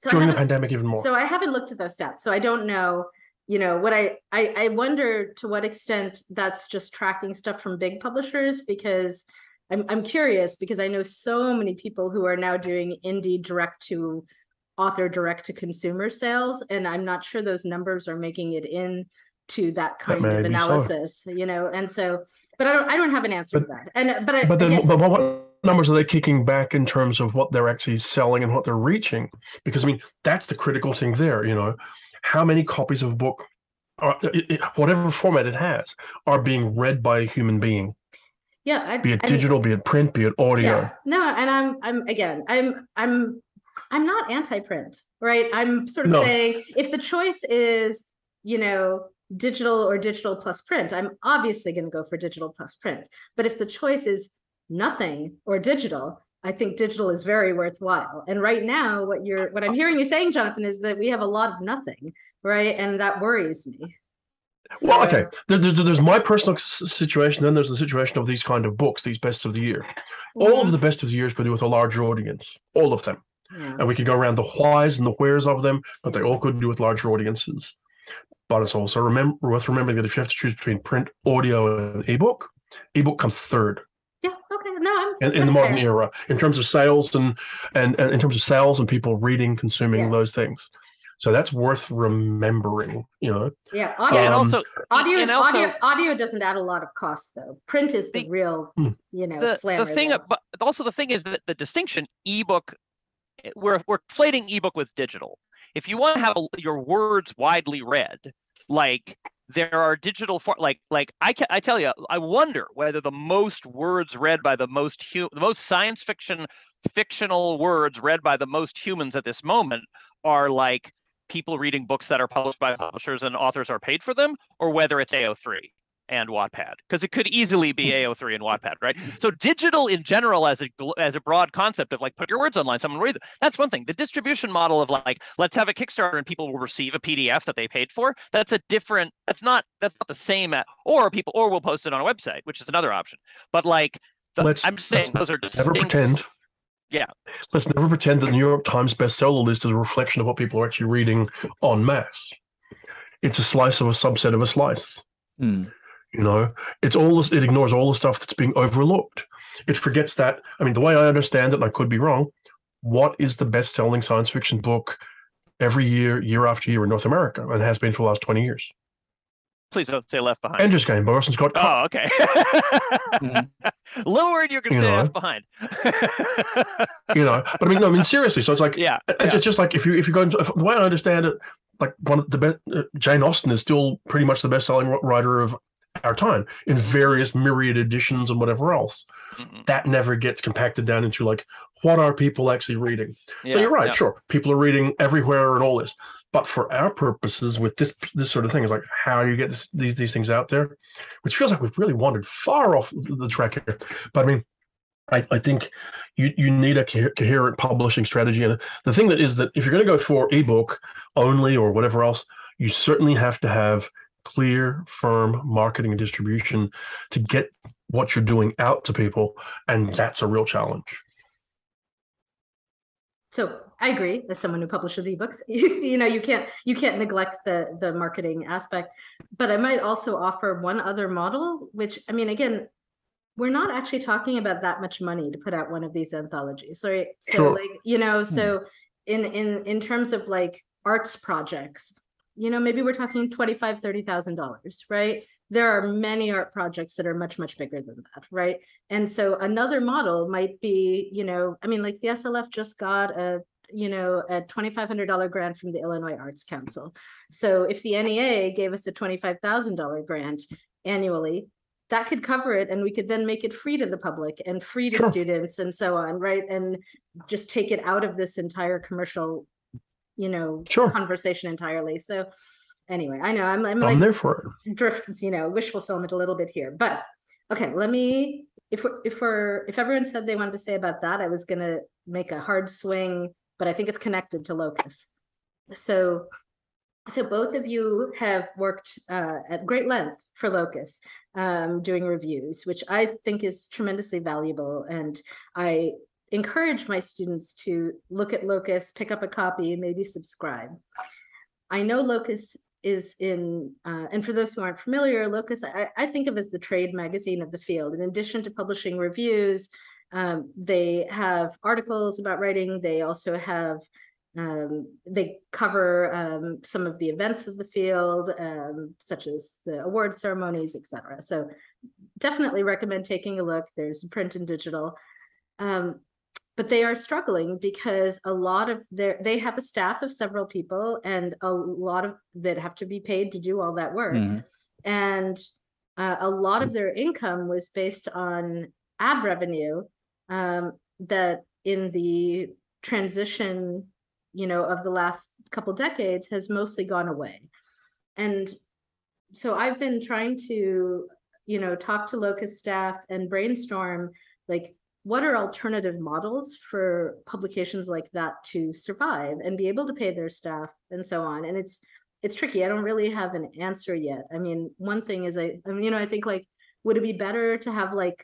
during the pandemic even more. So I haven't looked at those stats. So I don't know. What I wonder to what extent that's just tracking stuff from big publishers, because I'm curious, because I know so many people who are now doing indie direct to consumer sales, and I'm not sure those numbers are making it into that kind of analysis, and so, but I don't have an answer to that. But what numbers are they kicking back in terms of what they're actually selling and what they're reaching? Because that's the critical thing there. How many copies of a book, whatever format it has, are being read by a human being? Yeah, be it digital, be it print, be it audio. Yeah. No, and I'm not anti-print, right? I'm sort of saying, if the choice is, digital or digital plus print, I'm obviously going to go for digital plus print. But if the choice is nothing or digital, I think digital is very worthwhile. And right now, what I'm hearing you saying, Jonathan, is that we have a lot of nothing, right? And that worries me. So, well, okay. There's my personal situation, then there's the situation of these kind of books, these best of the year. All of the best of the years could do with a larger audience, all of them. Yeah. And we could go around the whys and the wheres of them, but they all could do with larger audiences. But it's also worth remembering that if you have to choose between print, audio, and ebook comes third. Yeah. Okay. No, in the modern era, in terms of sales and in terms of sales and people reading, consuming those things. So that's worth remembering. Yeah. Audio doesn't add a lot of cost, though. Print is the real, slammer. But also the thing is that the distinction ebook, we're conflating ebook with digital. If you want to have your words widely read, like there are digital I tell you, I wonder whether the most words read by the most science fictional words read by the most humans at this moment are like people reading books that are published by publishers and authors are paid for them, or whether it's AO3 and Wattpad, because it could easily be AO3 and Wattpad, right? So digital in general as a broad concept of like put your words online, someone will read them. That's one thing. The distribution model of like let's have a Kickstarter and people will receive a PDF that they paid for. That's not the same or we'll post it on a website, which is another option. But like I'm just saying those are distinct. Never pretend. Yeah. Let's never pretend that the New York Times bestseller list is a reflection of what people are actually reading en masse. It's a slice of a subset of a slice. It's all this, it ignores all the stuff that's being overlooked. It forgets that, the way I understand it, and I could be wrong, what is the best-selling science fiction book every year after year in North America, and has been for the last 20 years? Please don't say Left Behind. Ender's Game by Orson Scott Card. Oh, okay. A little worried you're going to say Left Behind. But seriously. So it's like, it's just like if you go into the way I understand it, like one of the best, Jane Austen is still pretty much the best-selling writer of our time in various myriad editions and whatever else. That never gets compacted down into like, what are people actually reading? So you're right, sure, people are reading everywhere and all this. But for our purposes, with this sort of thing, is like how you get these things out there, which feels like we've really wandered far off the track here. But I think you need a coherent publishing strategy. And the thing that if you're going to go for ebook only or whatever else, you certainly have to have clear, firm marketing and distribution to get what you're doing out to people. And that's a real challenge. So I agree, as someone who publishes ebooks, you can't neglect the marketing aspect. But I might also offer one other model, which again, we're not actually talking about that much money to put out one of these anthologies, right? So Sure. like, so in terms of like arts projects, maybe we're talking $25,000, $30,000, right? There are many art projects that are much, much bigger than that, right? And so another model might be, like the SLF just got a $2,500 grant from the Illinois Arts Council. So if the NEA gave us a $25,000 grant annually, that could cover it, and we could then make it free to the public and free to students and so on, right? And just take it out of this entire commercial, conversation entirely. So anyway, I know I'm like there for it. Drift, wish fulfillment a little bit here, but okay, let me. If everyone said they wanted to say about that, I was gonna make a hard swing, but I think it's connected to Locus. So both of you have worked at great length for Locus, doing reviews, which I think is tremendously valuable. And I encourage my students to look at Locus, pick up a copy, maybe subscribe. I know Locus is in, and for those who aren't familiar, Locus, I think of as the trade magazine of the field. In addition to publishing reviews, they have articles about writing. They also have they cover some of the events of the field, such as the award ceremonies, etc. So definitely recommend taking a look. There's print and digital. But they are struggling because a lot of they have a staff of several people, and a lot of that have to be paid to do all that work. And a lot of their income was based on ad revenue that in the transition of the last couple decades has mostly gone away. And so I've been trying to, talk to Locus staff and brainstorm, like, what are alternative models for publications like that to survive and be able to pay their staff and so on. And it's tricky. I don't really have an answer yet. I mean, one thing is I think, like, would it be better to have like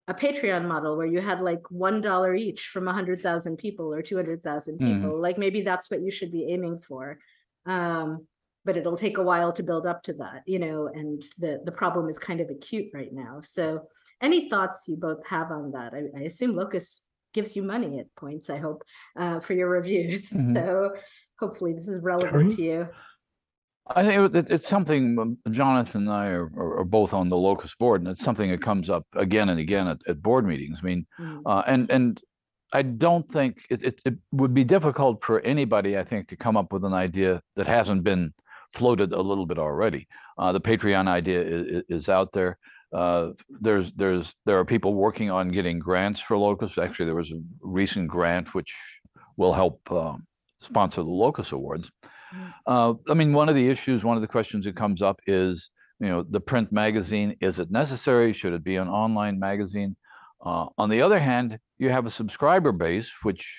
a Patreon model where you had like $1 each from 100,000 people or 200,000 people? Like, maybe that's what you should be aiming for. But it'll take a while to build up to that, and the problem is kind of acute right now. So any thoughts you both have on that? I assume Locus gives you money at points, I hope, for your reviews. So hopefully this is relevant to you. I think it's something Jonathan and I are both on the Locus board, and it's something that comes up again and again at board meetings. I mean, and I don't think it would be difficult for anybody, I think, to come up with an idea that hasn't been floated a little bit already. The Patreon idea is out there. There are people working on getting grants for Locus. Actually, there was a recent grant which will help sponsor the Locus Awards. I mean, one of the questions that comes up is, the print magazine, is it necessary? Should it be an online magazine? On the other hand, you have a subscriber base which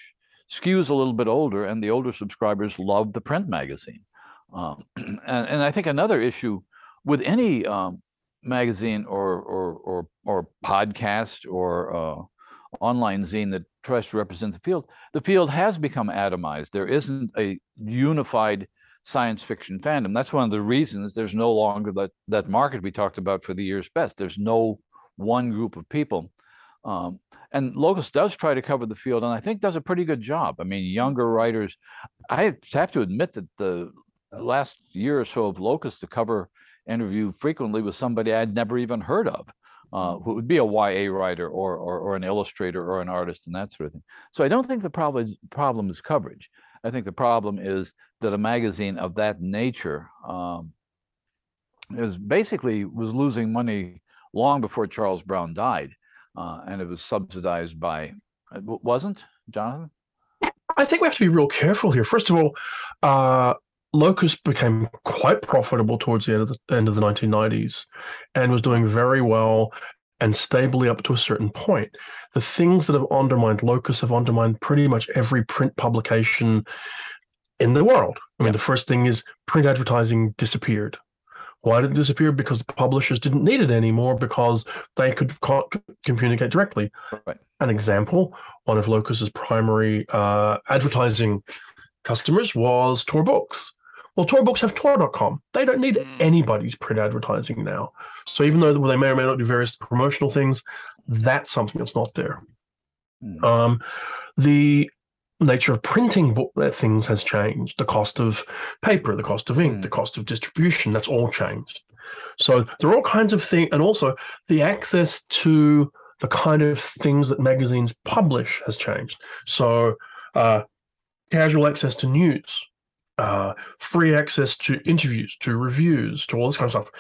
skews a little bit older, and the older subscribers love the print magazine. And I think another issue with any magazine or podcast or online zine that tries to represent the field has become atomized. There isn't a unified science fiction fandom. That's one of the reasons there's no longer that market we talked about for the year's best. There's no one group of people. And Locus does try to cover the field, and I think does a pretty good job. I mean, younger writers, I have to admit that the last year or so of Locus, the cover interview frequently with somebody I'd never even heard of, who would be a YA writer or an illustrator or an artist and that sort of thing. So I don't think the problem is coverage. I think the problem is that a magazine of that nature was losing money long before Charles Brown died, and it was subsidized by, wasn't, Jonathan? I think we have to be real careful here. First of all, Locus became quite profitable towards the end of the 1990s and was doing very well and stably up to a certain point. The things that have undermined Locus have undermined pretty much every print publication in the world. I mean, the first thing is print advertising disappeared. Why did it disappear? Because the publishers didn't need it anymore because they could communicate directly. Right. An example, one of Locus's primary advertising customers was Tor Books. Well, tour books have tour.com. They don't need anybody's print advertising now. So even though they may or may not do various promotional things, that's something that's not there. The nature of printing things has changed. The cost of paper, the cost of ink, the cost of distribution, that's all changed. So there are all kinds of things, and also the access to the kind of things that magazines publish has changed. So casual access to news, free access to interviews, to reviews, to all this kind of stuff.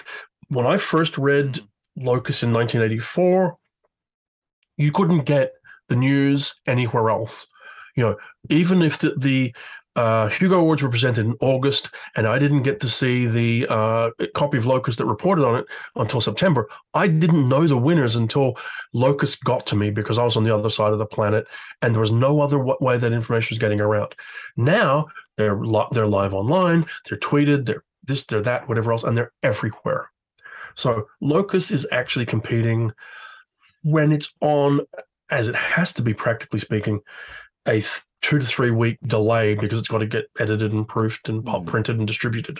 When I first read Locus in 1984, you couldn't get the news anywhere else. Even if the Hugo Awards were presented in August, and I didn't get to see the copy of Locus that reported on it until September, I didn't know the winners until Locus got to me because I was on the other side of the planet, and there was no other way that information was getting around. Now they're live online, they're tweeted, they're this, they're that, whatever else, and they're everywhere. So Locus is actually competing when it's on, as it has to be, practically speaking, a 2 to 3 week delay because it's got to get edited and proofed and printed and distributed.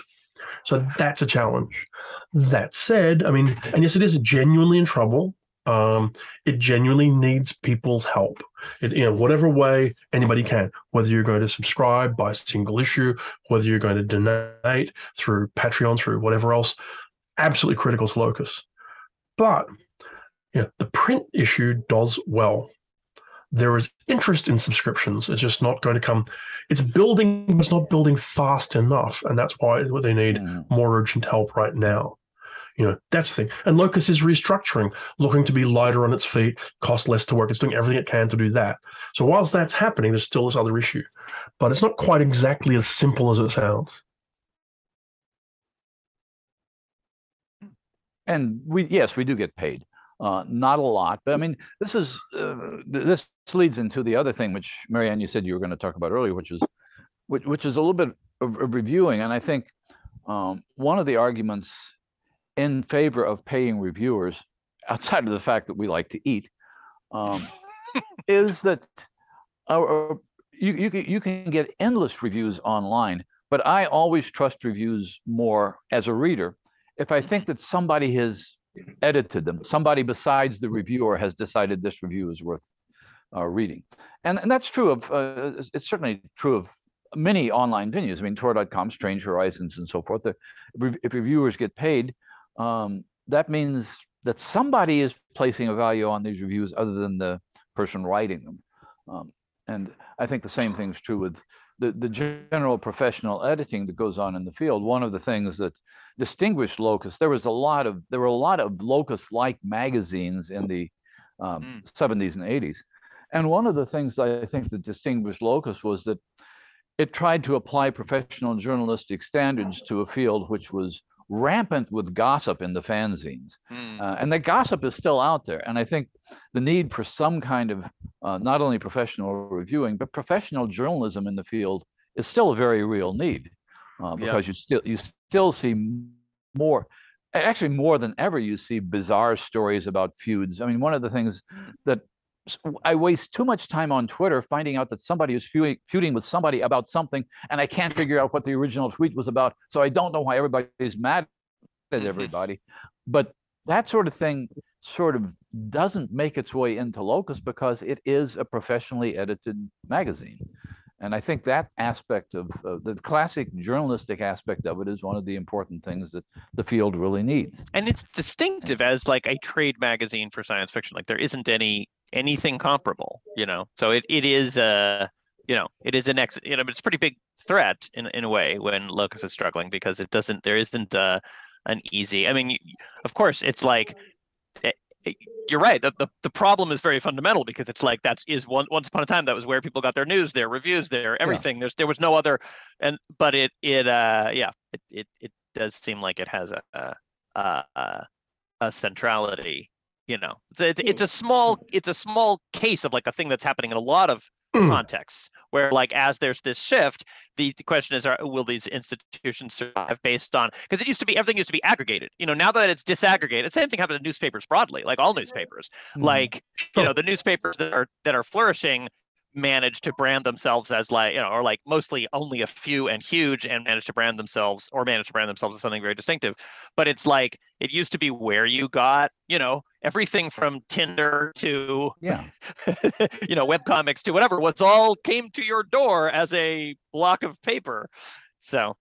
So that's a challenge. That said, and yes, it is genuinely in trouble. It genuinely needs people's help. Whatever way anybody can, whether you're going to subscribe, buy a single issue, whether you're going to donate through Patreon, through whatever else, absolutely critical to Locus. But the print issue does well. There is interest in subscriptions. It's just not going to come. It's building, but it's not building fast enough. And that's why they need more urgent help right now. That's the thing. And Locus is restructuring, looking to be lighter on its feet, cost less to work. It's doing everything it can to do that. So whilst that's happening, there's still this other issue. But it's not quite exactly as simple as it sounds. And we do get paid. Not a lot, but this leads into the other thing, which Marianne, you said you were going to talk about earlier, which is a little bit of reviewing. And I think one of the arguments in favor of paying reviewers, outside of the fact that we like to eat, is that you can get endless reviews online, but I always trust reviews more as a reader if I think that somebody has edited them. Somebody besides the reviewer has decided this review is worth reading. And that's true of, it's certainly true of many online venues. Tor.com, Strange Horizons, and so forth. If reviewers get paid, that means that somebody is placing a value on these reviews other than the person writing them. And I think the same thing is true with the general professional editing that goes on in the field. One of the things that distinguished Locus, there were a lot of Locus-like magazines in the 70s and 80s. And one of the things that I think that distinguished Locus was that it tried to apply professional journalistic standards to a field which was rampant with gossip in the fanzines. And the gossip is still out there. And I think the need for some kind of not only professional reviewing, but professional journalism in the field is still a very real need, because you still see more than ever, you see bizarre stories about feuds. One of the things that I waste too much time on Twitter finding out that somebody is feuding with somebody about something, and I can't figure out what the original tweet was about. So I don't know why everybody's mad at everybody. But that sort of thing sort of doesn't make its way into Locus because it is a professionally edited magazine. And I think that aspect of the classic journalistic aspect of it is one of the important things that the field really needs. And it's distinctive as like a trade magazine for science fiction. Like there isn't anything comparable, So it is it is it's a pretty big threat in a way when Locus is struggling, because there isn't an easy. Of course, it's like. You're right. The problem is very fundamental, because it's like once upon a time that was where people got their news, their reviews, their everything. Yeah. There was no other, but it does seem like it has a centrality. It's a small case of like a thing that's happening in a lot of contexts where, like, as there's this shift, the question is, will these institutions survive based on, because everything used to be aggregated. Now that it's disaggregated, same thing happened to newspapers broadly, like all newspapers. Like, the newspapers that are flourishing manage to brand themselves as like, or like mostly only a few and huge, and manage to brand themselves as something very distinctive. But it's like, it used to be where you got, everything from Tinder to, webcomics to whatever, all came to your door as a block of paper. So.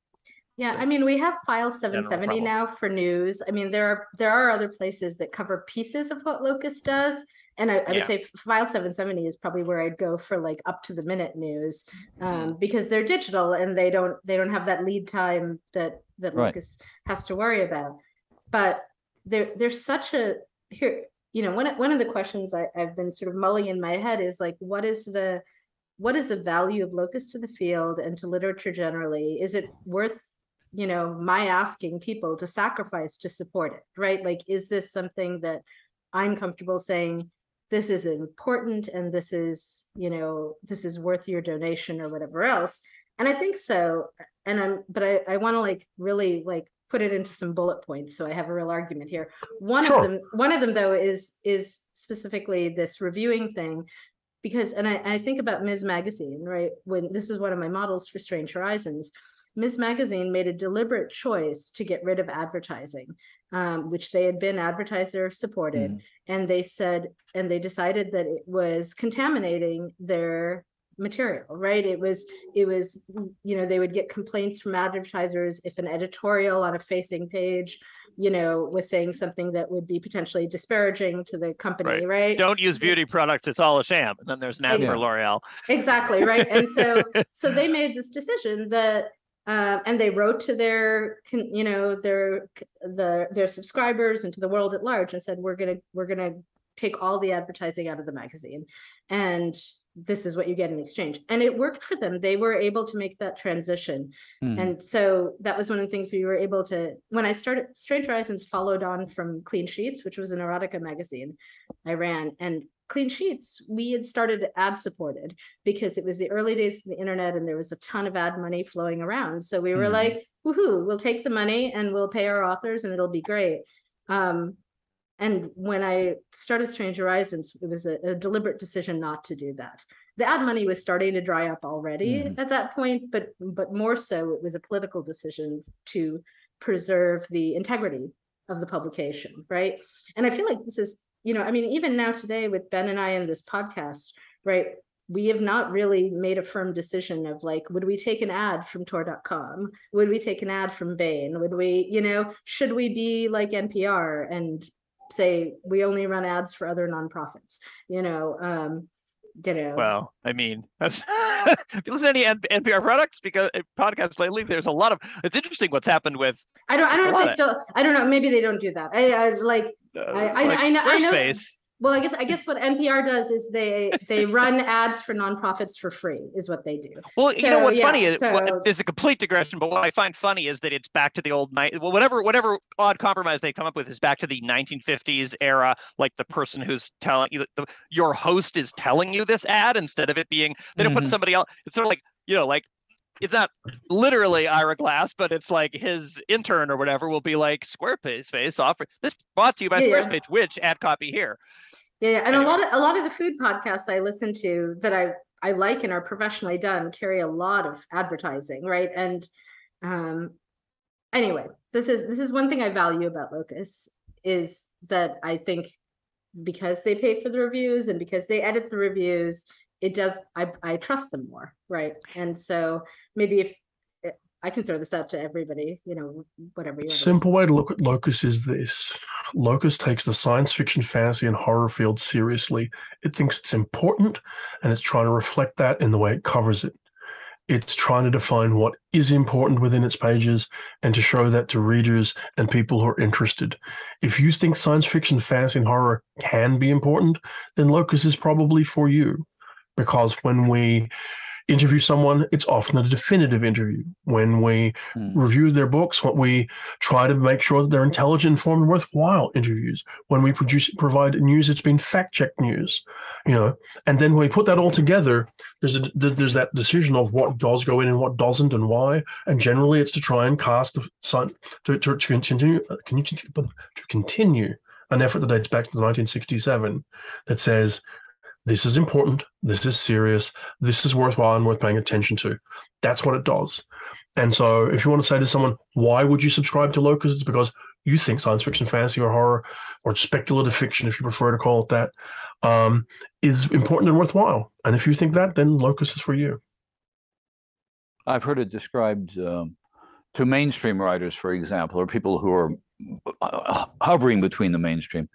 Yeah, I mean, we have File 770 now for news. I mean, there are other places that cover pieces of what Locus does. And I would say File 770 is probably where I'd go for like up to the minute news, because they're digital and they don't have that lead time that Locus has to worry about. But there's such a one of the questions I've been sort of mulling in my head is like, what is the value of Locus to the field and to literature generally? Is it worth my asking people to sacrifice to support it, right? Like, is this something that I'm comfortable saying, this is important and this is worth your donation or whatever else? And I think so. But I want to like really like put it into some bullet points, so I have a real argument here. One of them though is specifically this reviewing thing, because I think about Ms. Magazine, right? When this is one of my models for Strange Horizons, Ms. Magazine made a deliberate choice to get rid of advertising, which they had been advertiser supported. And they decided that it was contaminating their material, right? It was, they would get complaints from advertisers if an editorial on a facing page, was saying something that would be potentially disparaging to the company, right? Don't use beauty products, it's all a sham. And then there's an ad for L'Oreal. Exactly, right. And so they made this decision that, and they wrote to their subscribers and to the world at large and said, we're gonna take all the advertising out of the magazine, and this is what you get in exchange. And it worked for them. They were able to make that transition. And so that was one of the things we were able to, when I started, Strange Horizons followed on from Clean Sheets, which was an erotica magazine I ran. And Clean Sheets, we had started ad supported because it was the early days of the internet and there was a ton of ad money flowing around. So we were like, woohoo, we'll take the money and we'll pay our authors and it'll be great. And when I started Strange Horizons, it was a deliberate decision not to do that. The ad money was starting to dry up already at that point, but more so it was a political decision to preserve the integrity of the publication, right? And I feel like this is, even now today with Ben and I in this podcast, right, we have not really made a firm decision of like, would we take an ad from Tor.com? Would we take an ad from Bain? Would we, should we be like NPR and say we only run ads for other nonprofits? Well, I mean, that's if you listen to any NPR podcasts lately, there's a lot of. It's interesting what's happened with. I don't know if they still. I don't know. Maybe they don't do that. I know. Well, I guess what NPR does is they run ads for nonprofits for free is what they do. Well, what's funny is a complete digression, but what I find funny is that it's back to the old whatever odd compromise they come up with is back to the 1950s era. Like the person who's telling you, your host is telling you this ad instead of it being they don't put somebody else. It's sort of like like. It's not literally Ira Glass, but it's like his intern or whatever will be like Squarespace offer this brought to you by Squarespace, which ad copy here. Yeah, and anyway. a lot of the food podcasts I listen to that I like and are professionally done carry a lot of advertising, right? And anyway, this is one thing I value about Locus is that I think because they pay for the reviews and because they edit the reviews, it does, I trust them more, right? And so maybe if I can throw this out to everybody, whatever you Simple way to look at Locus is this. Locus takes the science fiction, fantasy, and horror field seriously. It thinks it's important, and it's trying to reflect that in the way it covers it. It's trying to define what is important within its pages and to show that to readers and people who are interested. If you think science fiction, fantasy, and horror can be important, then Locus is probably for you. Because when we interview someone, it's often a definitive interview. When we review their books, what we try to make sure that they're intelligent, informed, and worthwhile interviews. When we provide news, it's been fact-checked news, and then when we put that all together, there's that decision of what does go in and what doesn't and why. And generally, it's to try and cast the sun to continue an effort that dates back to 1967 that says this is important, this is serious, this is worthwhile and worth paying attention to. That's what it does. And so if you want to say to someone, why would you subscribe to Locus? It's because you think science fiction, fantasy, or horror, or speculative fiction, if you prefer to call it that, is important and worthwhile. And if you think that, then Locus is for you. I've heard it described to mainstream writers, for example, or people who are hovering between the mainstream.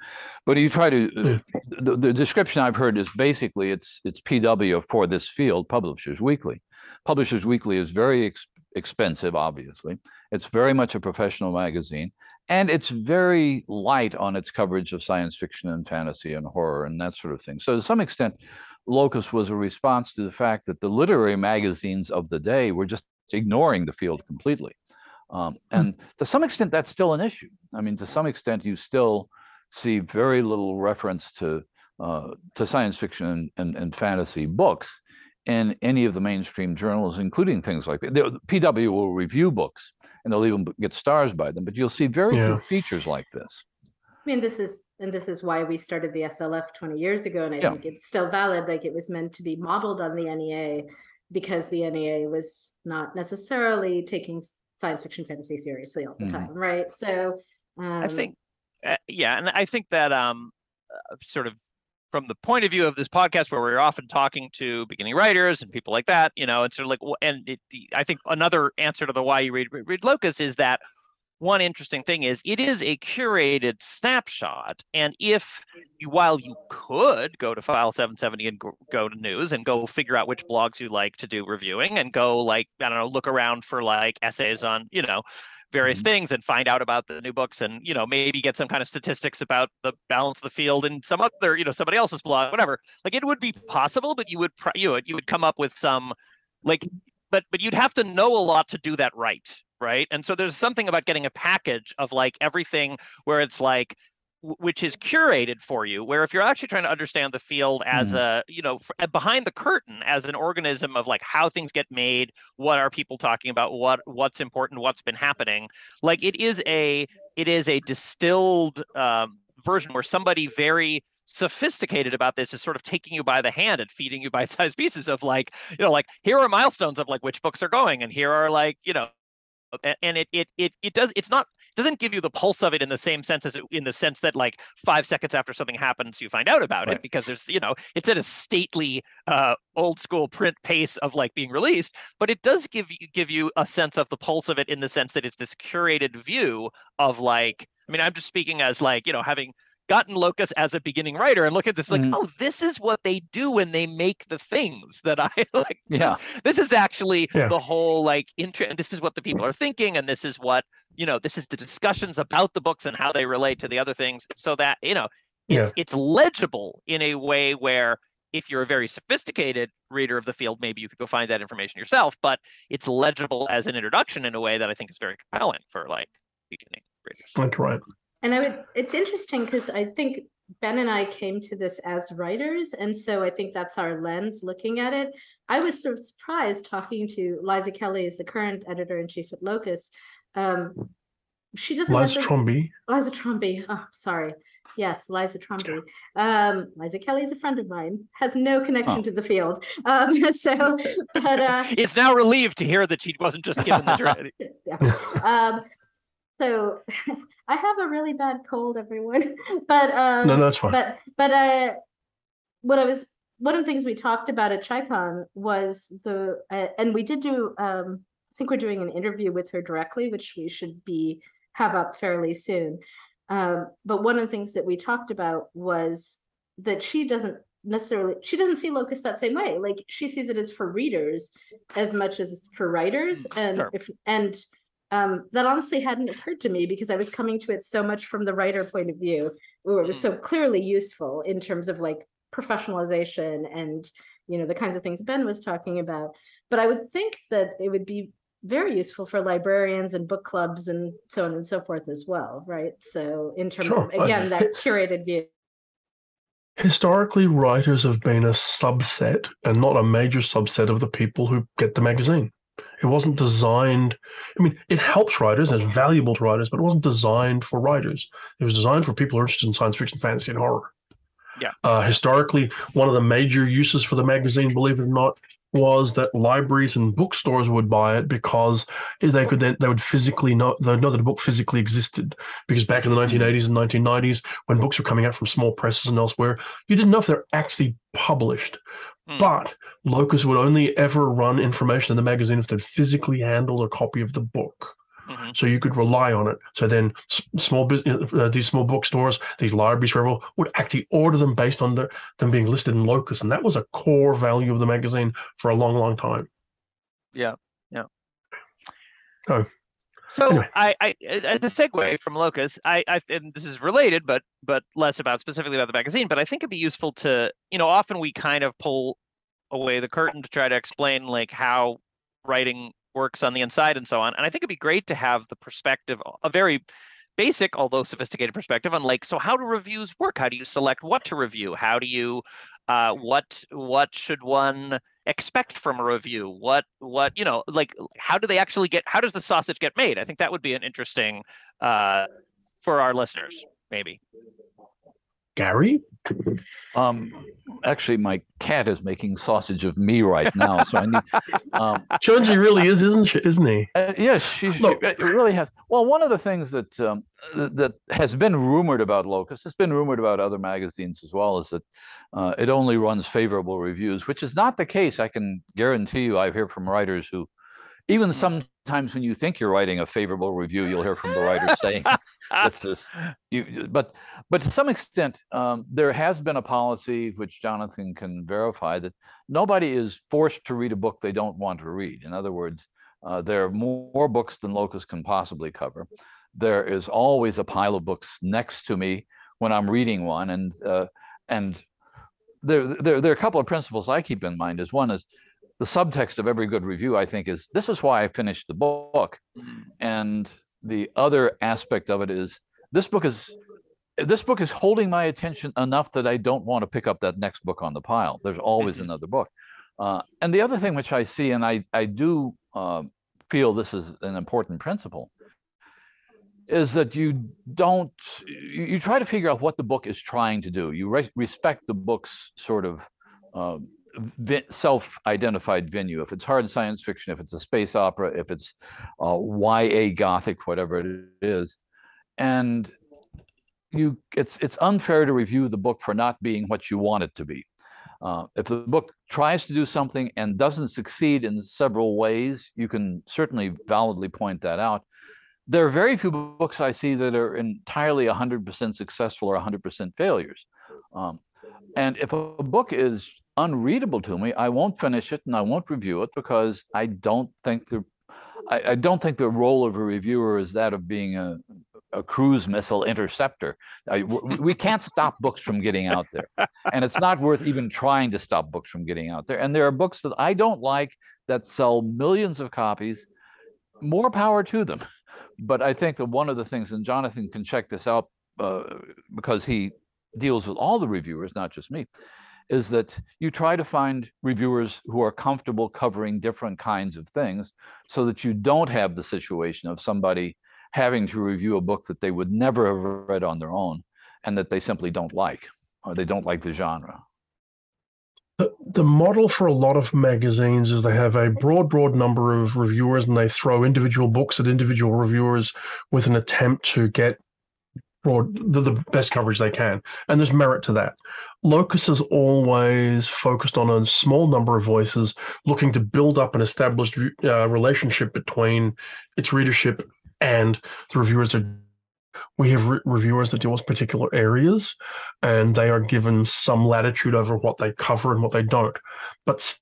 But you try to, the description I've heard is basically it's PW for this field, Publishers Weekly. Publishers Weekly is very expensive, obviously. It's very much a professional magazine, and it's very light on its coverage of science fiction and fantasy and horror and that sort of thing. So to some extent, Locus was a response to the fact that the literary magazines of the day were just ignoring the field completely. And to some extent, that's still an issue. I mean, to some extent, you still see very little reference to science fiction and fantasy books in any of the mainstream journals, including things like the PW will review books and they'll even get stars by them, but you'll see very few features like this. I mean, this is why we started the SLF 20 years ago, and I think it's still valid. Like, it was meant to be modeled on the NEA because the NEA was not necessarily taking science fiction fantasy seriously all the time, right? So I think and I think that sort of from the point of view of this podcast, where we're often talking to beginning writers and people like that, it's sort of like, I think another answer to the why you read Locus is that one interesting thing is it is a curated snapshot. And while you could go to File 770 and go to news and go figure out which blogs you like to do reviewing and go, like, I don't know, look around for like essays on, various things and find out about the new books and, maybe get some kind of statistics about the balance of the field in some other, somebody else's blog, whatever. Like, it would be possible, but you would come up with some, like, but you'd have to know a lot to do that right. Right. And so there's something about getting a package of like everything where it's like, which is curated for you, where if you're actually trying to understand the field as behind the curtain as an organism of like how things get made, what are people talking about, what's important, what's been happening, like it is a distilled version where somebody very sophisticated about this is sort of taking you by the hand and feeding you bite-sized pieces of like, like here are milestones of like which books are going, and here are like, and it doesn't give you the pulse of it in the same sense in the sense that like 5 seconds after something happens you find out about it, because there's it's at a stately old school print pace of like being released, but it does give you a sense of the pulse of it in the sense that it's this curated view of like, I mean, I'm just speaking as like, having gotten Locus as a beginning writer and look at this like, oh, this is what they do when they make the things that I like. Yeah, this is actually the whole like and this is what the people are thinking, and this is what this is the discussions about the books and how they relate to the other things, so that it's legible in a way where if you're a very sophisticated reader of the field, maybe you could go find that information yourself, but it's legible as an introduction in a way that I think is very compelling for like beginning readers. That's right. And it's interesting because I think Ben and I came to this as writers, and so I think that's our lens looking at it. I was sort of surprised talking to Liza Kelly, is the current editor-in-chief at Locus. She doesn't. Liza Trombi. Liza Trombi. Oh, sorry. Yes, Liza Trombi. Liza Kelly is a friend of mine. Has no connection to the field. It's now relieved to hear that she wasn't just given the dread. So I have a really bad cold, everyone. But no, that's fine. But one of the things we talked about at ChiCon was and we did do. I think we're doing an interview with her directly, which we should have up fairly soon. But one of the things that we talked about was that she doesn't see Locus that same way. Like, she sees it as for readers as much as for writers, and that honestly hadn't occurred to me because I was coming to it so much from the writer point of view, where it was so clearly useful in terms of like professionalization and the kinds of things Ben was talking about. But I would think that it would be very useful for librarians and book clubs and so on and so forth as well, right? So in terms of, again, that curated view. Historically, writers have been a subset and not a major subset of the people who get the magazine. It wasn't designed, I mean, it helps writers and it's valuable to writers, but it wasn't designed for writers. It was designed for people who are interested in science fiction, fantasy, and horror. Historically, one of the major uses for the magazine, believe it or not, was that libraries and bookstores would buy it because they would physically know that a book physically existed. Because back in the 1980s and 1990s, when books were coming out from small presses and elsewhere, you didn't know if they're actually published. But Locus would only ever run information in the magazine if they'd physically handled a copy of the book. So you could rely on it. So then these small bookstores, these libraries, wherever, would actually order them based on them being listed in Locus. And that was a core value of the magazine for a long, long time. Yeah. Oh. So anyway. I as a segue from Locus, and this is related, but less specifically about the magazine, but I think it'd be useful to, often we kind of pull away the curtain to try to explain like how writing works on the inside and so on. And I think it'd be great to have the perspective, a very basic, although sophisticated perspective on like, so how do reviews work? How do you select what to review? How do you, what should one expect from a review? What, like, how do they actually how does the sausage get made? I think that would be an interesting, for our listeners, maybe. Gary? Actually, my cat is making sausage of me right now, so I need. Jonesy really isn't he? Yes, she really has. Well, one of the things that that has been rumored about Locus, it's been rumored about other magazines as well, is that it only runs favorable reviews, which is not the case. I can guarantee you, I hear from writers who, even sometimes when you think you're writing a favorable review, you'll hear from the writer saying, "That's this." But to some extent, there has been a policy, which Jonathan can verify, that nobody is forced to read a book they don't want to read. In other words, there are more books than Locus can possibly cover. There is always a pile of books next to me when I'm reading one, and there are a couple of principles I keep in mind. One is, the subtext of every good review, I think, is, this is why I finished the book. And the other aspect of it is, this book is holding my attention enough that I don't want to pick up that next book on the pile. There's always another book. And the other thing which I see, and I do feel this is an important principle, is that you try to figure out what the book is trying to do. You respect the book's sort of self-identified venue. If it's hard science fiction, if it's a space opera, if it's YA Gothic, whatever it is, and it's unfair to review the book for not being what you want it to be. If the book tries to do something and doesn't succeed in several ways, you can certainly validly point that out. There are very few books I see that are entirely 100% successful or 100% failures. And if a book is unreadable to me, I won't finish it and I won't review it, because I don't think the role of a reviewer is that of being a cruise missile interceptor. We can't stop books from getting out there, and it's not worth even trying to stop books from getting out there. And there are books that I don't like that sell millions of copies. More power to them. But I think that one of the things, and Jonathan can check this out because he deals with all the reviewers, not just me, is that you try to find reviewers who are comfortable covering different kinds of things, so that you don't have the situation of somebody having to review a book that they would never have read on their own and that they simply don't like, or they don't like the genre. The model for a lot of magazines is they have a broad number of reviewers, and they throw individual books at individual reviewers with an attempt to get the best coverage they can. And there's merit to that. Locus is always focused on a small number of voices, looking to build up an established relationship between its readership and the reviewers. We have reviewers that deal with particular areas, and they are given some latitude over what they cover and what they don't. But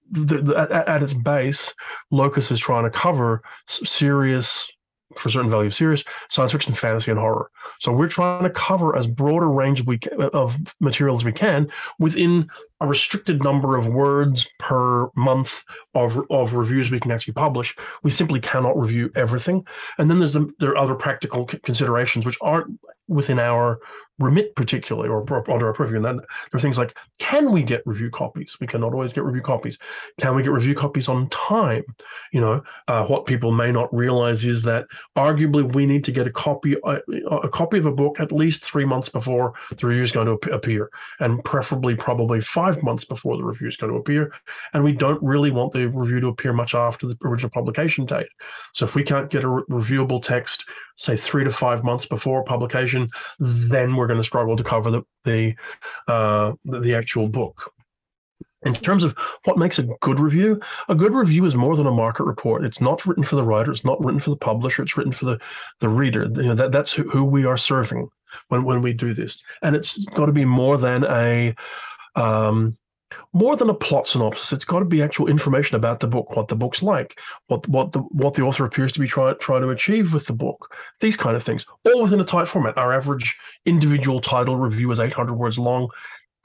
at its base, Locus is trying to cover serious, for a certain value of serious, science fiction, fantasy, and horror. So we're trying to cover as broad a range of material as we can within a restricted number of words per month of reviews we can actually publish. We simply cannot review everything. And then there are other practical considerations which aren't within our remit particularly, or under our purview. And then there are things like, can we get review copies? We cannot always get review copies. Can we get review copies on time? What people may not realize is that arguably we need to get a copy of a book at least 3 months before the review is going to appear, and preferably probably 5 months before the review is going to appear. And we don't really want the review to appear much after the original publication date. So if we can't get a reviewable text, say 3 to 5 months before publication, then we're going to struggle to cover the actual book. In terms of what makes a good review is more than a market report. It's not written for the writer. It's not written for the publisher. It's written for the reader. That's who we are serving when we do this. And it's got to be more than a plot synopsis. It's got to be actual information about the book, what the book's like, what the author appears to be trying to achieve with the book. These kind of things, all within a tight format. Our average individual title review is 800 words long.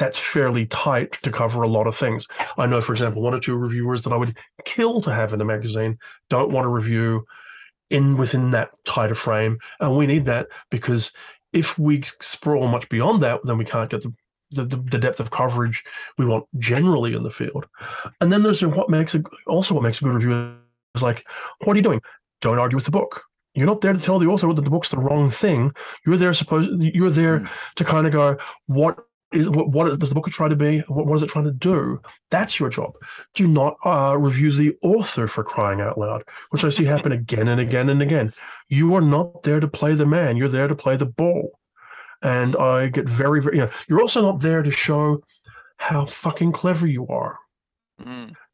That's fairly tight to cover a lot of things. I know, for example, 1 or 2 reviewers that I would kill to have in a magazine don't want to review within that tighter frame, and we need that, because if we sprawl much beyond that, then we can't get the depth of coverage we want generally in the field. And then there's what makes a good review is like, what are you doing? Don't argue with the book. You're not there to tell the author that the book's the wrong thing. You're there to kind of go, what does the book try to be? What is it trying to do? That's your job. Do not review the author, for crying out loud, which I see happen again and again and again. You are not there to play the man. You're there to play the ball. And I get very, very, you're also not there to show how fucking clever you are.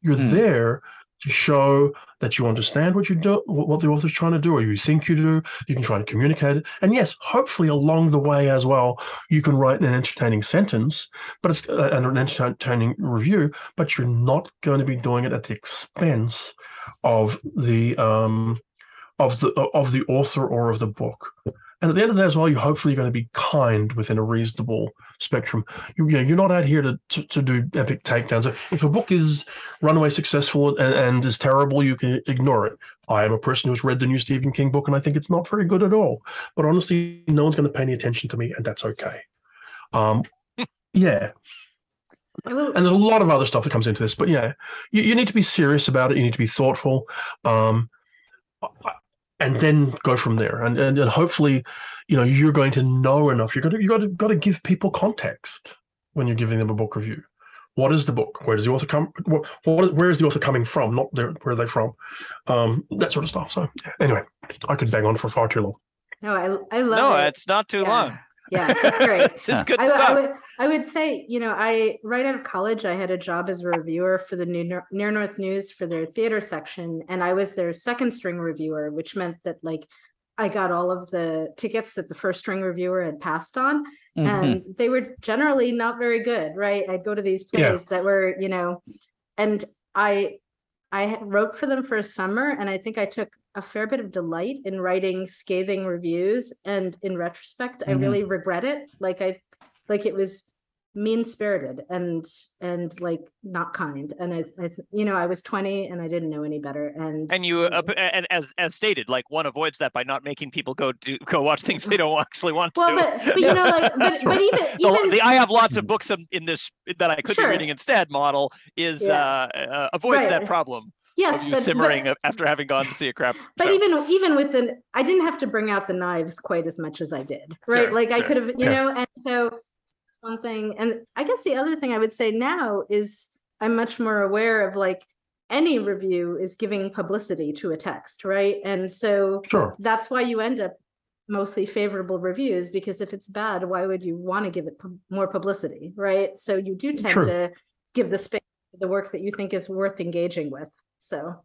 You're there to show that you understand what you do, what the author's trying to do, or you think you do. You can try to communicate it. And yes, hopefully along the way as well, you can write an entertaining sentence, but it's an entertaining review, but you're not going to be doing it at the expense of the author or of the book. And at the end of the day as well, you're hopefully going to be kind within a reasonable spectrum. You're not out here to do epic takedowns. If a book is runaway successful and is terrible, you can ignore it. I am a person who's read the new Stephen King book, and I think it's not very good at all. But honestly, no one's going to pay any attention to me, and that's okay. Yeah. And there's a lot of other stuff that comes into this. But yeah, you need to be serious about it. You need to be thoughtful. And then go from there, and hopefully, you're going to know enough. You got to give people context when you're giving them a book review. What is the book? Where does the author come? Where is the author coming from? Not where are they from? That sort of stuff. So anyway, I could bang on for far too long. No, I love it. No, it's not too long. Yeah, that's great. This is good stuff. I would say, I right out of college, I had a job as a reviewer for the Near North News for their theater section, and I was their second string reviewer, which meant that I got all of the tickets that the first string reviewer had passed on, and they were generally not very good, right? I'd go to these plays that were, and I wrote for them for a summer, and I think I took a fair bit of delight in writing scathing reviews, and in retrospect, I really regret it. It was mean-spirited and not kind. And I was 20 and I didn't know any better. And you and as stated, one avoids that by not making people go watch things they don't actually want to. But even I have lots of books in this that I could be reading instead model is avoids that problem. Yes, of you simmering after having gone to see a crap but show. even with I didn't have to bring out the knives quite as much as I did, right? I could have, and so one thing. And I guess the other thing I would say now is I'm much more aware of any review is giving publicity to a text, right? And so that's why you end up mostly favorable reviews, because if it's bad, why would you want to give it more publicity, right? So you do tend to give the space to the work that you think is worth engaging with. So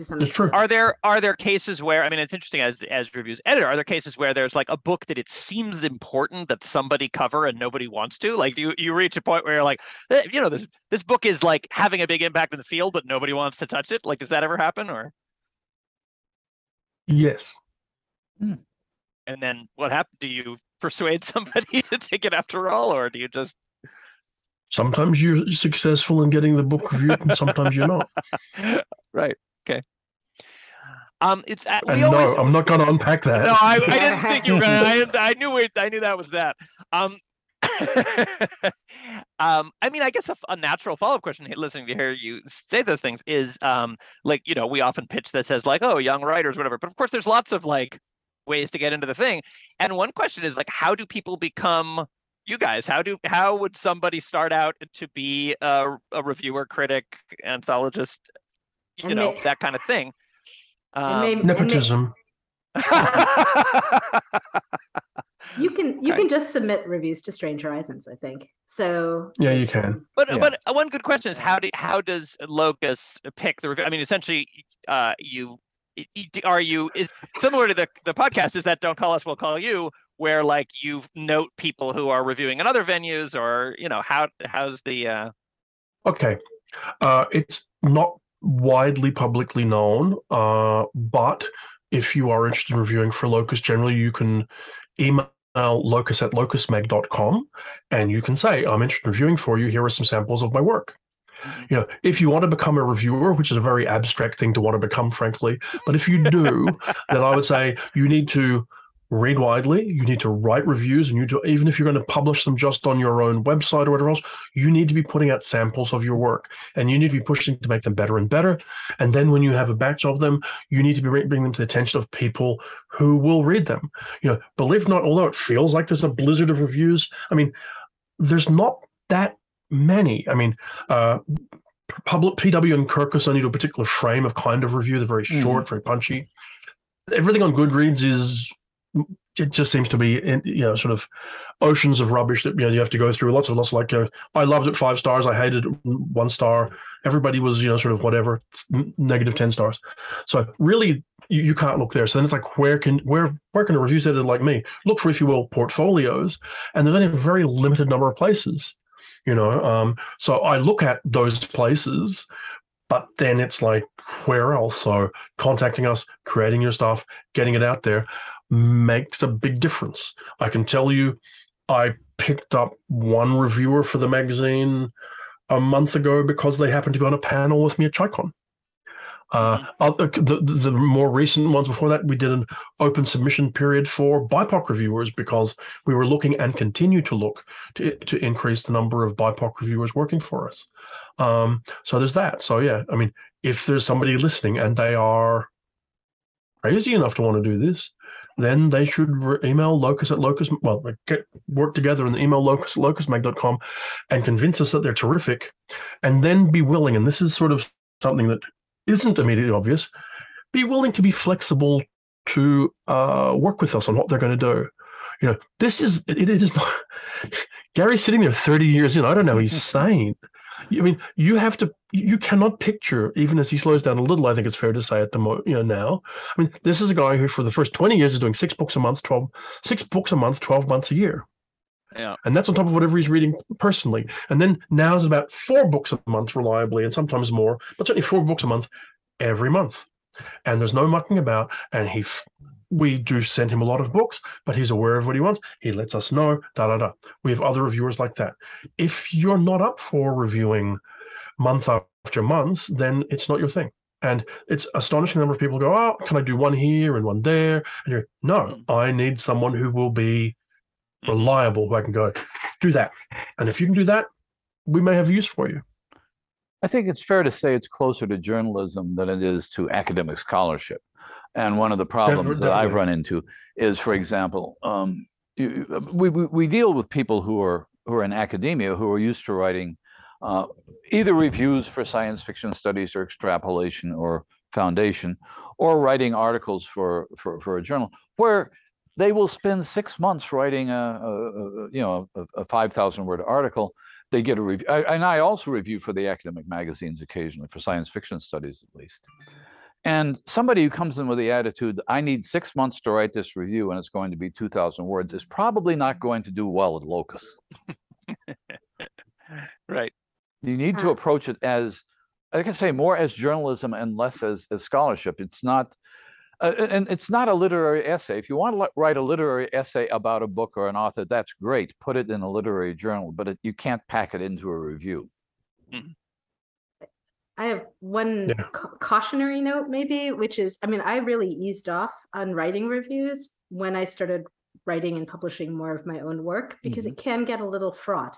it's true. Are there cases where, it's interesting as reviews editor, are there cases where there's a book that it seems important that somebody cover and nobody wants to? You reach a point where you're like, this book is having a big impact in the field, but nobody wants to touch it. Does that ever happen? Or yes. And then what happened? Do you persuade somebody to take it after all, or do you just? Sometimes you're successful in getting the book reviewed, and sometimes you're not. Right. Okay. I'm not going to unpack that. No, I didn't think you were going to. I knew that was that. I mean, I guess a natural follow-up question, listening to hear you say those things, is like, we often pitch this as like, oh, young writers, whatever. But of course, there's lots of like ways to get into the thing. And one question is like, how do people become you guys? How would somebody start out to be a reviewer, critic, anthologist, that kind of thing? Nepotism. You can just submit reviews to Strange Horizons, I think. So yeah, you can. But one good question is how does Locus pick the review? I mean, essentially, is similar to the podcast is that Don't Call Us, We'll Call You, where like you note people who are reviewing in other venues, or how's the Okay. It's not widely publicly known, but if you are interested in reviewing for Locus, generally you can email locus@locusmag.com and you can say, I'm interested in reviewing for you. Here are some samples of my work. Mm-hmm. If you want to become a reviewer, which is a very abstract thing to want to become, frankly, but if you do, then I would say you need to read widely, you need to write reviews, and even if you're going to publish them just on your own website or whatever else, you need to be putting out samples of your work, and you need to be pushing to make them better and better. And then when you have a batch of them, you need to be bringing them to the attention of people who will read them. Believe it or not, although it feels like there's a blizzard of reviews, I mean, there's not that many. I mean, PW and Kirkus only do a particular frame of kind of review. They're very short, very punchy. Everything on Goodreads it just seems to be sort of oceans of rubbish that you have to go through. Lots of like I loved it 5 stars, I hated it 1 star. Everybody was sort of whatever, negative 10 stars. So really you can't look there. So then it's like where can a reviews editor like me look for, if you will, portfolios? And there's only a very limited number of places. So I look at those places, but then it's like, where else? So contacting us, creating your stuff, getting it out there makes a big difference. I can tell you, I picked up one reviewer for the magazine a month ago because they happened to be on a panel with me at ChiCon. The more recent ones before that, we did an open submission period for BIPOC reviewers because we were looking and continue to look to increase the number of BIPOC reviewers working for us. So there's that. So yeah, I mean, if there's somebody listening and they are crazy enough to want to do this, then they should email work together and email locus@locusmag.com and convince us that they're terrific, and then be willing, and this is sort of something that isn't immediately obvious, be willing to be flexible to work with us on what they're going to do. It is not, Gary's sitting there 30 years in, I don't know, he's sane. I mean, you cannot picture, even as he slows down a little, I think it's fair to say now. I mean, this is a guy who for the first 20 years is doing 6 books a month, 12 months a year. Yeah. And that's on top of whatever he's reading personally. And then now it's about 4 books a month reliably, and sometimes more, but certainly 4 books a month every month. And there's no mucking about. And we do send him a lot of books, but he's aware of what he wants. He lets us know, We have other reviewers like that. If you're not up for reviewing month after month, then it's not your thing. And it's astonishing number of people go, oh, can I do one here and one there? And you're, no, I need someone who will be reliable, who I can go, do that. And if you can do that, we may have use for you. I think it's fair to say it's closer to journalism than it is to academic scholarship. And one of the problems that I've run into is, for example, we deal with people who are in academia who are used to writing either reviews for science fiction studies or extrapolation or foundation, or writing articles for a journal, where they will spend 6 months writing a 5,000-word article. They get a review, and I also review for the academic magazines occasionally, for science fiction studies at least. And somebody who comes in with the attitude, I need 6 months to write this review and it's going to be 2,000 words, is probably not going to do well at Locus. Right. You need to approach it as, I can say, more as journalism and less as scholarship. It's not, and it's not a literary essay. If you want to write a literary essay about a book or an author, that's great. Put it in a literary journal, but you can't pack it into a review. Mm-hmm. I have one cautionary note, maybe, which is, I mean, I really eased off on writing reviews when I started writing and publishing more of my own work, because it can get a little fraught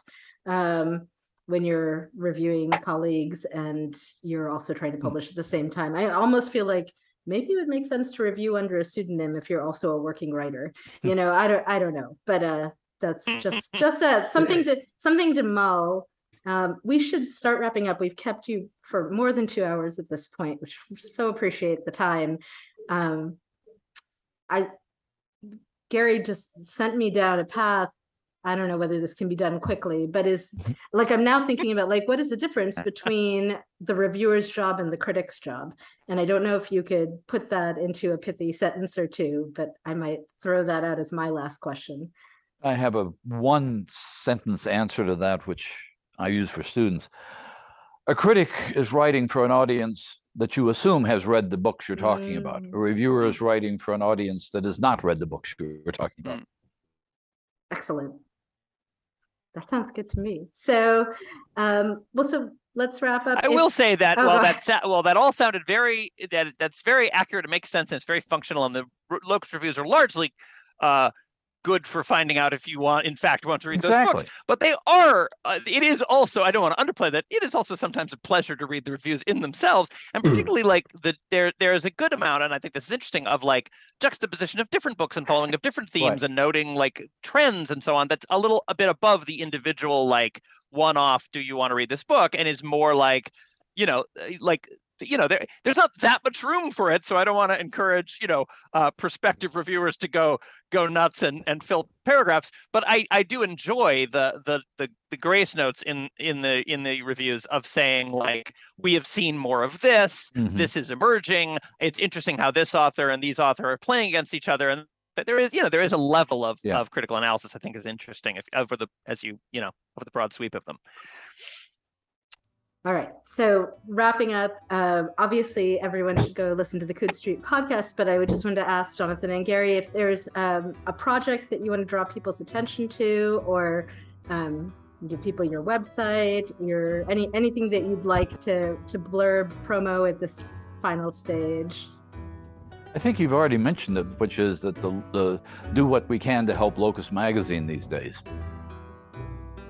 when you're reviewing colleagues and you're also trying to publish at the same time. I almost feel like maybe it would make sense to review under a pseudonym if you're also a working writer. I don't know, but that's just something to mull. We should start wrapping up. We've kept you for more than 2 hours at this point, which we so appreciate the time. Gary just sent me down a path. I don't know whether this can be done quickly, but I'm now thinking about what is the difference between the reviewer's job and the critic's job? And I don't know if you could put that into a pithy sentence or two, but I might throw that out as my last question. I have a one sentence answer to that, which I use for students. A critic is writing for an audience that you assume has read the books you're talking about. A reviewer is writing for an audience that has not read the books you're talking about. Excellent. That sounds good to me. So, so let's wrap up. I will say that that all sounded that's very accurate. It makes sense and it's very functional. And the Locus reviews are largely good for finding out if you in fact want to read those books. But they are. It is also. I don't want to underplay that. It is also sometimes a pleasure to read the reviews in themselves, and particularly there is a good amount, and I think this is interesting, of juxtaposition of different books and following of different themes and noting trends and so on. That's a bit above the individual one-off. Do you want to read this book? And is more there's not that much room for it, so I don't want to encourage prospective reviewers to go nuts and fill paragraphs. But I do enjoy the grace notes in the reviews of saying we have seen more of this. This is emerging. It's interesting how this author and these author are playing against each other, and that there is a level of critical analysis I think is interesting over the broad sweep of them. All right. So wrapping up, obviously everyone should go listen to the Coode Street podcast, but I would just want to ask Jonathan and Gary if there's a project that you want to draw people's attention to, or give people your website, anything that you'd like to blurb, promo at this final stage. I think you've already mentioned it, which is that the do what we can to help Locus Magazine these days.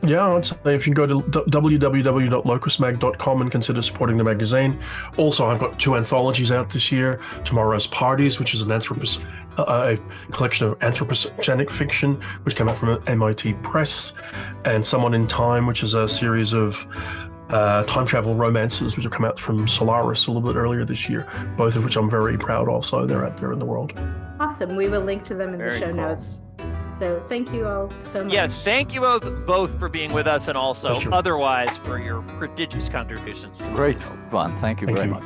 Yeah, I'd say if you go to www.locusmag.com and consider supporting the magazine. Also, I've got 2 anthologies out this year. Tomorrow's Parties, which is a collection of anthropogenic fiction, which came out from MIT Press, and Someone in Time, which is a series of time travel romances, which have come out from Solaris a little bit earlier this year, both of which I'm very proud of. So they're out there in the world. Awesome. We will link to them in the show notes. So thank you all so much. Yes, thank you both for being with us, and also otherwise for your prodigious contributions. Great fun. Thank you very much.